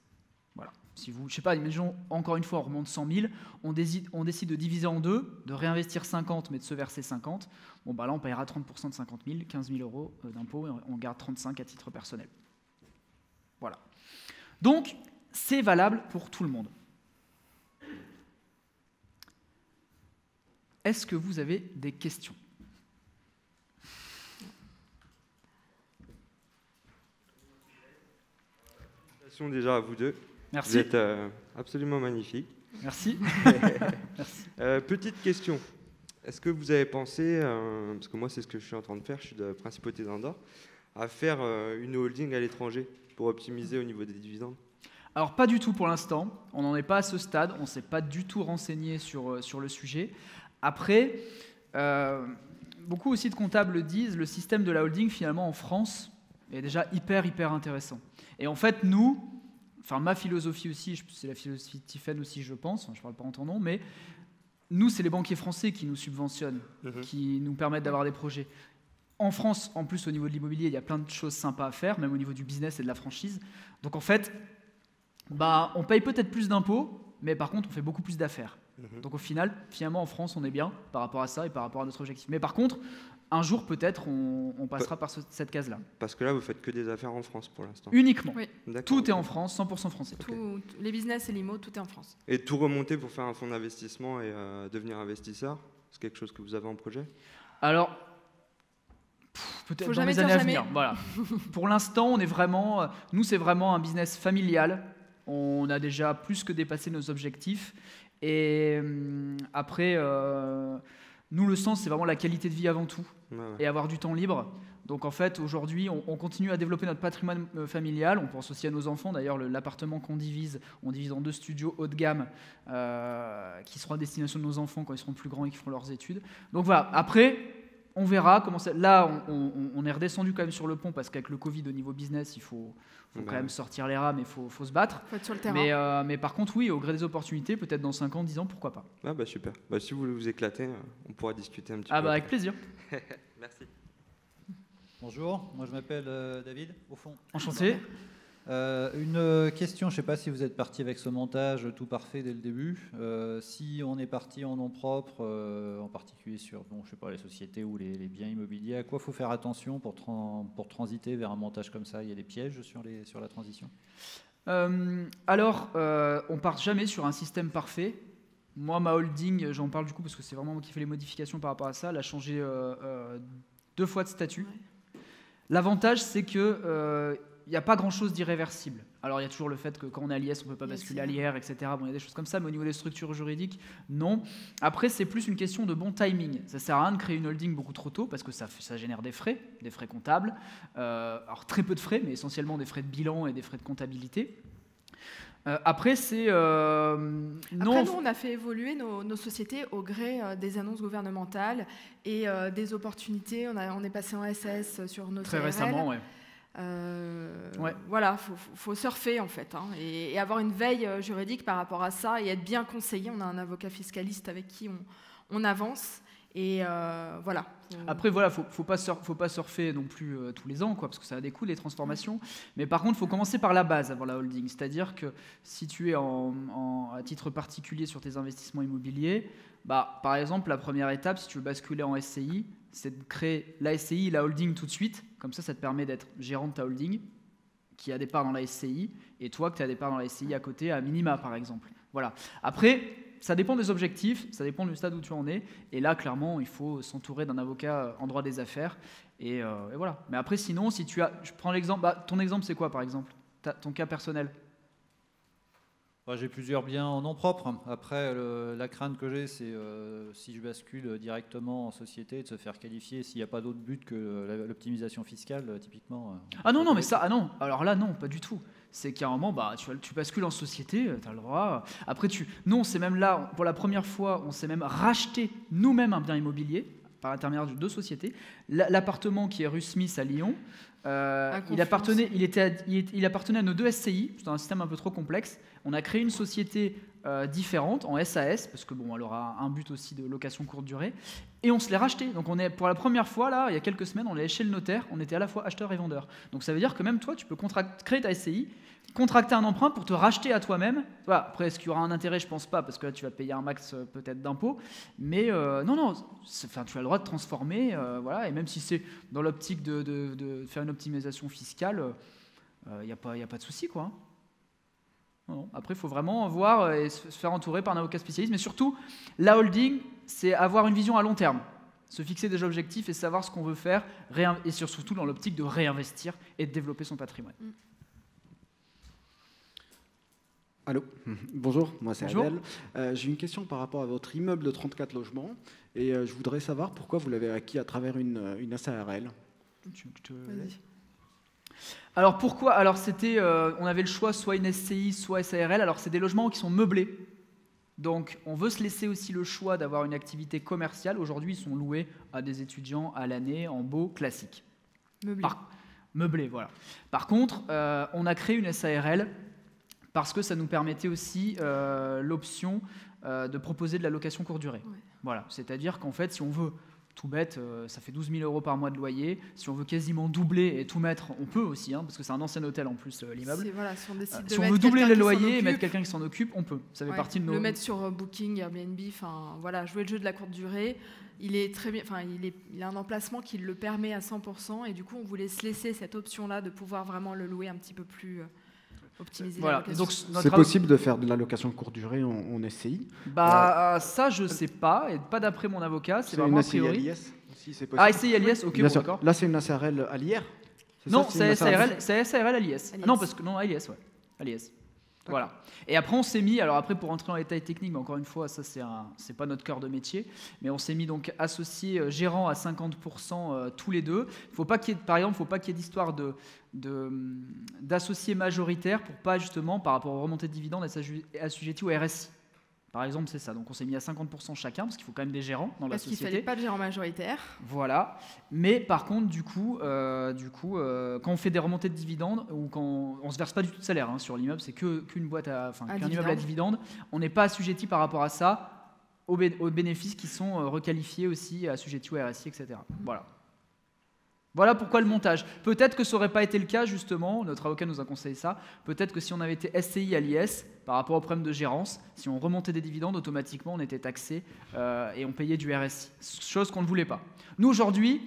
Voilà. Si vous, je sais pas, imaginons, encore une fois, on remonte 100 000, on décide de diviser en deux, de réinvestir 50, mais de se verser 50. Là, on paiera 30% de 50 000, 15 000 euros d'impôt, et on garde 35 à titre personnel. Voilà. Donc, c'est valable pour tout le monde. Est-ce que vous avez des questions ? Félicitations déjà à vous deux. Merci. Vous êtes absolument magnifiques. Merci. Merci. Petite question. Est-ce que vous avez pensé, parce que moi c'est ce que je suis en train de faire, je suis de la Principauté d'Andorre, à faire une holding à l'étranger pour optimiser au niveau des dividendes ? Alors pas du tout pour l'instant, on n'en est pas à ce stade, on ne s'est pas du tout renseigné sur le sujet. Après, beaucoup aussi de comptables le disent, le système de la holding finalement en France est déjà hyper intéressant. Et en fait ma philosophie aussi, c'est la philosophie de Tiphaine aussi je pense, je ne parle pas en ton nom, mais nous, c'est les banquiers français qui nous subventionnent, qui nous permettent d'avoir des projets. En France, en plus, au niveau de l'immobilier, il y a plein de choses sympas à faire, même au niveau du business et de la franchise. Donc en fait, on paye peut-être plus d'impôts, mais par contre, on fait beaucoup plus d'affaires. Donc au final, finalement, en France, on est bien par rapport à ça et par rapport à notre objectif. Mais par contre, un jour, peut-être, on passera par cette case-là. Parce que là, vous faites que des affaires en France pour l'instant. Uniquement. Oui. Tout est en France, 100% français. Les business et l'IMO, tout est en France. Et tout remonter pour faire un fonds d'investissement et devenir investisseur, c'est quelque chose que vous avez en projet? Alors, peut-être dans les années à venir. Voilà. Pour l'instant, on est vraiment, nous, c'est vraiment un business familial. On a déjà plus que dépassé nos objectifs. Et après, nous, le sens, c'est vraiment la qualité de vie avant tout, et avoir du temps libre. Donc en fait, aujourd'hui, on continue à développer notre patrimoine familial. On pense aussi à nos enfants. D'ailleurs, l'appartement qu'on divise, on divise en 2 studios haut de gamme qui seront à destination de nos enfants quand ils seront plus grands et qui feront leurs études. Donc voilà, après, on verra comment ça... Là, on est redescendu quand même sur le pont parce qu'avec le Covid, au niveau business, il faut quand même sortir les rames et il faut se battre. Faut être sur le terrain. Mais par contre, oui, au gré des opportunités, peut-être dans 5 ans, 10 ans, pourquoi pas. Ah bah super. Bah, si vous voulez vous éclater, on pourra discuter un petit peu. Ah bah avec plaisir. Merci. Bonjour, moi je m'appelle David, au fond. Enchanté. Une question, je ne sais pas si vous êtes parti avec ce montage tout parfait dès le début. Si on est parti en nom propre, en particulier sur je sais pas, les sociétés ou les biens immobiliers, à quoi il faut faire attention pour transiter vers un montage comme ça? Il y a des pièges sur la transition? Alors, on part jamais sur un système parfait. Moi, ma holding, j'en parle du coup parce que c'est vraiment moi qui fais les modifications par rapport à ça. Elle a changé 2 fois de statut. L'avantage, c'est que il n'y a pas grand-chose d'irréversible. Alors, il y a toujours le fait que quand on est à l'IS, on ne peut pas basculer à l'IR, etc. Bon, il y a des choses comme ça, mais au niveau des structures juridiques, non. Après, c'est plus une question de bon timing. Ça ne sert à rien de créer une holding beaucoup trop tôt, parce que ça génère des frais comptables. Alors, très peu de frais, mais essentiellement des frais de bilan et des frais de comptabilité. Après, c'est... Après, nous, on a fait évoluer nos sociétés au gré des annonces gouvernementales et des opportunités. On est passé en SAS sur nos Très CRL. Récemment, ouais. Voilà, faut surfer en fait, hein, et avoir une veille juridique par rapport à ça et être bien conseillé. On a un avocat fiscaliste avec qui on avance. Et voilà. Après, voilà, faut pas surfer non plus tous les ans, quoi, parce que ça a des coûts, les transformations. Mais par contre, il faut commencer par la base avant la holding. C'est-à-dire que si tu es à titre particulier sur tes investissements immobiliers, par exemple, la première étape, si tu veux basculer en SCI, c'est de créer la SCI et la holding tout de suite. Comme ça te permet d'être gérant de ta holding, qui a des parts dans la SCI, et toi, que tu as des parts dans la SCI à côté, à minima, par exemple. Voilà. Après... Ça dépend des objectifs, ça dépend du stade où tu en es. Et là, clairement, il faut s'entourer d'un avocat en droit des affaires. Et voilà. Mais après, sinon, si tu as... Je prends l'exemple... ton exemple, c'est quoi, par exemple? Ton cas personnel? J'ai plusieurs biens en nom propre. Après, la crainte que j'ai, c'est si je bascule directement en société, de se faire qualifier s'il n'y a pas d'autre but que l'optimisation fiscale, typiquement. Non, mais ça... Ah non, alors là, non, pas du tout. C'est qu'à un moment, tu bascules en société, tu as le droit. Après, non, c'est même là, pour la première fois, on s'est même racheté nous-mêmes un bien immobilier par l'intermédiaire de 2 sociétés. L'appartement qui est rue Smith à Lyon, il appartenait à nos 2 SCI, c'est un système un peu trop complexe. On a créé une société différente en SAS, parce que elle aura un but aussi de location courte durée, et on se l'est racheté. Donc pour la première fois, là, il y a quelques semaines, on est chez le notaire, on était à la fois acheteur et vendeur. Donc ça veut dire que même toi, tu peux créer ta SCI, contracter un emprunt pour te racheter à toi-même. Voilà. Après, est-ce qu'il y aura un intérêt? Je pense pas, parce que là, tu vas payer un max peut-être d'impôts. Mais non, tu as le droit de transformer, voilà. Et même si c'est dans l'optique de faire une optimisation fiscale, il n'y a pas de souci, quoi. Non. Après, il faut vraiment voir et se faire entourer par un avocat spécialiste. Mais surtout, la holding, c'est avoir une vision à long terme. Se fixer des objectifs et savoir ce qu'on veut faire, et surtout dans l'optique de réinvestir et de développer son patrimoine. Allô, bonjour, moi c'est Adèle. J'ai une question par rapport à votre immeuble de 34 logements et je voudrais savoir pourquoi vous l'avez acquis à travers une SARL. Alors pourquoi? Alors on avait le choix soit une SCI, soit SARL. Alors c'est des logements qui sont meublés. Donc on veut se laisser aussi le choix d'avoir une activité commerciale. Aujourd'hui, ils sont loués à des étudiants à l'année en baux classiques. Meublés. Meublés, voilà. Par contre, on a créé une SARL parce que ça nous permettait aussi l'option de proposer de la location courte durée. Ouais. Voilà, c'est-à-dire qu'en fait, si on veut, tout bête, ça fait 12 000 € par mois de loyer. Si on veut quasiment doubler et tout mettre, on peut aussi, parce que c'est un ancien hôtel en plus, l'immeuble. Voilà, si on décide de si on veut doubler les loyers et mettre quelqu'un qui s'en occupe, on peut. Ça fait partie de nos... Le mettre sur Booking, Airbnb, voilà, jouer le jeu de la courte durée. Il est très bien, il a un emplacement qui le permet à 100%, et du coup, on voulait se laisser cette option-là de pouvoir vraiment le louer un petit peu plus optimisé. Voilà. C'est possible de faire de la location courte durée en SCI? Ça, je sais pas, et pas d'après mon avocat, c'est vraiment une a priori. SCI si c'est possible. Ah, SCI à l'IS, ok, bon, d'accord. Là, c'est une SARL à l'IR? Non, c'est SARL à l'IS. Non, parce que non, à l'IS, ouais. À l'IS. Voilà. Et après, on s'est mis, alors après, pour rentrer dans les détails techniques, mais encore une fois, ça, c'est pas notre cœur de métier, mais on s'est mis donc associé gérant à 50% tous les deux. Par exemple, il ne faut pas qu'il y ait d'histoire d'associés majoritaires pour pas, justement, par rapport aux remontées de dividendes, être assujettis au RSI. Par exemple, c'est ça. Donc, on s'est mis à 50% chacun, parce qu'il faut quand même des gérants dans la société. Parce qu'il ne fallait pas de gérant majoritaire. Voilà. Mais par contre, du coup, quand on fait des remontées de dividendes, ou quand on ne se verse pas du tout de salaire sur l'immeuble, c'est qu'une boîte qu'un immeuble à dividendes, on n'est pas assujetti par rapport à ça aux bénéfices qui sont requalifiés aussi, assujettis au RSI, etc. Voilà. Voilà pourquoi le montage. Peut-être que ça n'aurait pas été le cas, justement, notre avocat nous a conseillé ça, peut-être que si on avait été SCI à l'IS, par rapport au problème de gérance, si on remontait des dividendes, automatiquement on était taxé et on payait du RSI, chose qu'on ne voulait pas. Nous, aujourd'hui,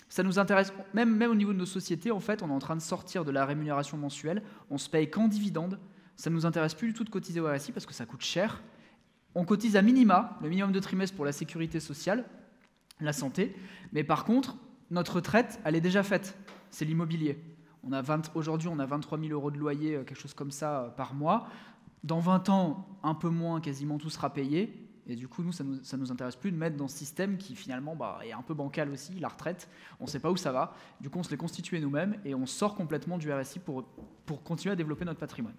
ça nous intéresse, même au niveau de nos sociétés, en fait, on est en train de sortir de la rémunération mensuelle, on se paye qu'en dividendes, ça ne nous intéresse plus du tout de cotiser au RSI parce que ça coûte cher. On cotise à minima, le minimum de trimestre pour la sécurité sociale, la santé, mais par contre, notre retraite, elle est déjà faite. C'est l'immobilier. Aujourd'hui, on a 23 000 € de loyer, quelque chose comme ça, par mois. Dans 20 ans, un peu moins, quasiment tout sera payé. Et du coup, nous, ça nous intéresse plus de mettre dans ce système qui, finalement, est un peu bancal aussi, la retraite. On ne sait pas où ça va. Du coup, on se l'est constitué nous-mêmes et on sort complètement du RSI pour continuer à développer notre patrimoine.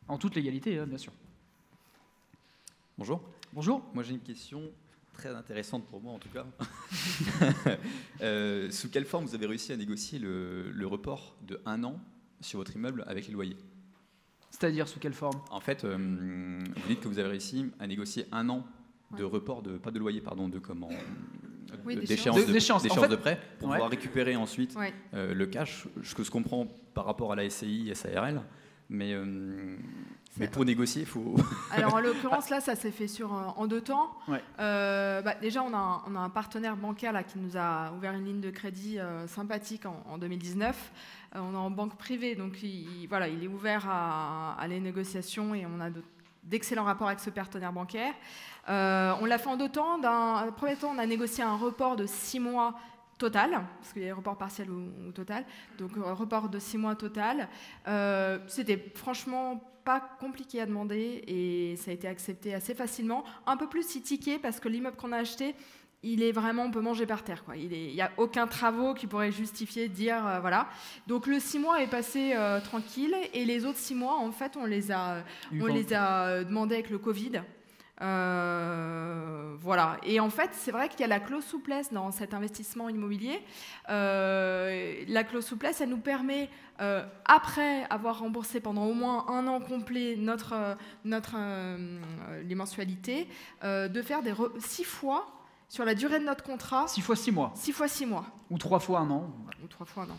En toute légalité, bien sûr. Bonjour. Bonjour. Moi, j'ai une question très intéressante pour moi en tout cas. Sous quelle forme vous avez réussi à négocier le report de 1 an sur votre immeuble avec les loyers? C'est-à-dire sous quelle forme? En fait, vous dites que vous avez réussi à négocier 1 an de report, pas de loyer, pardon, d'échéance de prêt pour pouvoir récupérer ensuite le cash, ce que je comprends par rapport à la SCI et SARL, mais pour négocier, il faut... Alors, en l'occurrence, là, ça s'est fait en 2 temps. Ouais. Déjà, on a un partenaire bancaire là, qui nous a ouvert une ligne de crédit sympathique en 2019. On est en banque privée, donc il est ouvert à les négociations et on a d'excellents rapports avec ce partenaire bancaire. On l'a fait en 2 temps. Dans le premier temps, on a négocié un report de 6 mois total, parce qu'il y a des reports partiels ou total. Donc, report de 6 mois total. C'était franchement pas compliqué à demander et ça a été accepté assez facilement. Un peu plus si ticket parce que l'immeuble qu'on a acheté, il est vraiment, on peut manger par terre, quoi. Il n'y a aucun travaux qui pourrait justifier de dire voilà. Donc le 6 mois est passé tranquille et les autres 6 mois, en fait, on les a demandés avec le Covid. Voilà. Et en fait, c'est vrai qu'il y a la clause souplesse dans cet investissement immobilier. La clause souplesse, elle nous permet, après avoir remboursé pendant au moins 1 an complet les mensualités, de faire 6 fois sur la durée de notre contrat. 6 fois 6 mois. 6 fois 6 mois. Ou 3 fois 1 an. Ou 3 fois 1 an.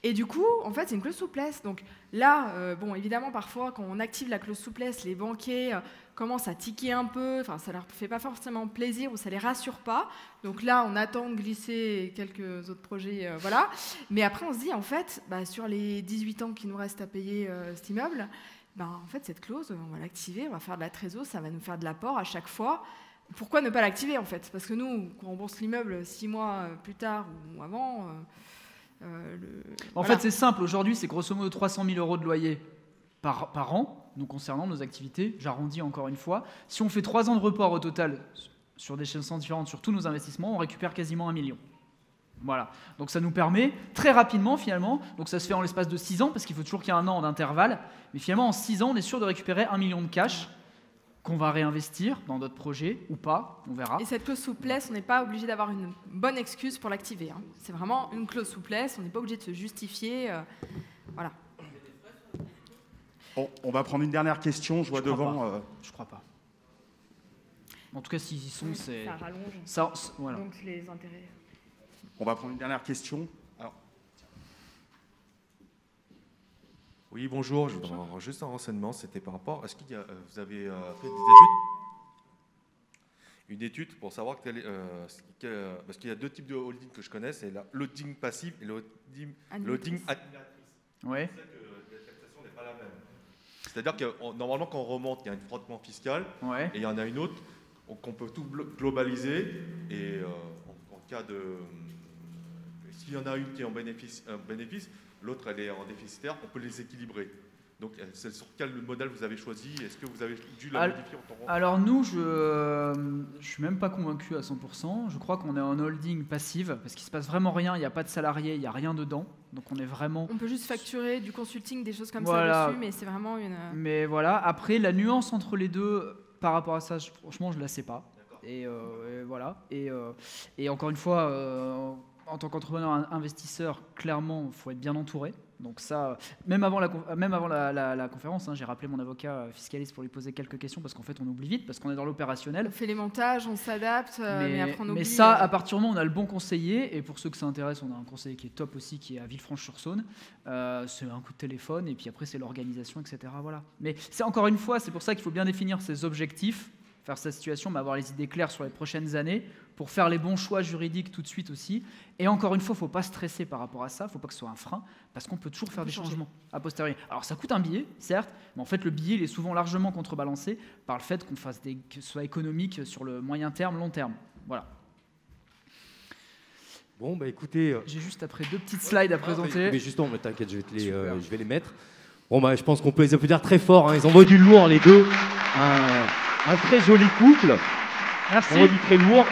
Et du coup, en fait, c'est une clause souplesse. Donc là, évidemment, parfois, quand on active la clause souplesse, les banquiers commencent à tiquer un peu. Enfin, ça leur fait pas forcément plaisir ou ça les rassure pas. Donc là, on attend de glisser quelques autres projets, voilà. Mais après, on se dit, en fait, sur les 18 ans qui nous restent à payer cet immeuble, en fait, cette clause, on va l'activer, on va faire de la trésor, ça va nous faire de l'apport à chaque fois. Pourquoi ne pas l'activer en fait? Parce que nous, quand on rembourse l'immeuble 6 mois plus tard ou avant... En fait, c'est simple. Aujourd'hui, c'est grosso modo 300 000 € de loyer par an, nous concernant nos activités. J'arrondis encore une fois. Si on fait 3 ans de report au total sur des chaînes différentes, sur tous nos investissements, on récupère quasiment 1 million. Voilà. Donc ça nous permet très rapidement finalement, donc ça se fait en l'espace de 6 ans, parce qu'il faut toujours qu'il y ait 1 an d'intervalle, mais finalement en 6 ans, on est sûr de récupérer 1 million de cash qu'on va réinvestir dans d'autres projets ou pas, on verra. Et cette clause souplesse, on n'est pas obligé d'avoir une bonne excuse pour l'activer. Hein. C'est vraiment une clause souplesse, on n'est pas obligé de se justifier. Voilà. On va prendre une dernière question. Je vois devant. Je crois pas. En tout cas, s'ils y sont, c'est... Ça rallonge. Voilà. Donc les intérêts... On va prendre une dernière question. Alors. Oui, bonjour. Je voudrais avoir juste un renseignement. C'était par rapport... Est-ce que vous avez fait des études? Une étude pour savoir parce qu'il y a 2 types de holding que je connais. C'est la holding passive et le holding animatrice. Ouais. Je sais que la taxation n'est pas la même. C'est-à-dire que normalement, quand on remonte, il y a un frottement fiscal. Ouais. Et il y en a une autre qu'on peut tout globaliser. Et en cas de... S'il y en a une qui est en bénéfice, l'autre elle est en déficitaire, on peut les équilibrer. Donc c'est sur quel modèle vous avez choisi? Est-ce que vous avez dû la modifier en temps? Alors nous, je suis même pas convaincu à 100%. Je crois qu'on est en holding passive parce qu'il se passe vraiment rien. Il n'y a pas de salarié, il n'y a rien dedans. Donc on est vraiment... On peut juste facturer du consulting, des choses comme ça dessus, mais c'est vraiment une... Mais voilà, après la nuance entre les deux par rapport à ça, franchement je la sais pas. Et voilà. Et encore une fois... en tant qu'entrepreneur investisseur, clairement, il faut être bien entouré. Donc ça, même avant la conférence, j'ai rappelé mon avocat fiscaliste pour lui poser quelques questions parce qu'en fait, on oublie vite parce qu'on est dans l'opérationnel. On fait les montages, on s'adapte, mais après on oublie. Mais ça, à partir du moment où on a le bon conseiller, et pour ceux que ça intéresse, on a un conseiller qui est top aussi, qui est à Villefranche-sur-Saône. C'est un coup de téléphone et puis après, c'est l'organisation, etc. Voilà. Mais c'est encore une fois, c'est pour ça qu'il faut bien définir ses objectifs, faire sa situation, mais avoir les idées claires sur les prochaines années pour faire les bons choix juridiques tout de suite aussi. Et encore une fois, il ne faut pas stresser par rapport à ça, il ne faut pas que ce soit un frein, parce qu'on peut toujours faire des changements a posteriori. Alors ça coûte un billet, certes, mais en fait le billet il est souvent largement contrebalancé par le fait que ce soit économique sur le moyen terme, long terme. Voilà. Bon, bah écoutez... J'ai juste après 2 petites slides à présenter. Mais justement, mais t'inquiète, je vais les mettre. Bon, bah je pense qu'on peut les applaudir très fort, Ils envoient du lourd les deux. Un très joli couple. Merci. On dit très lourd.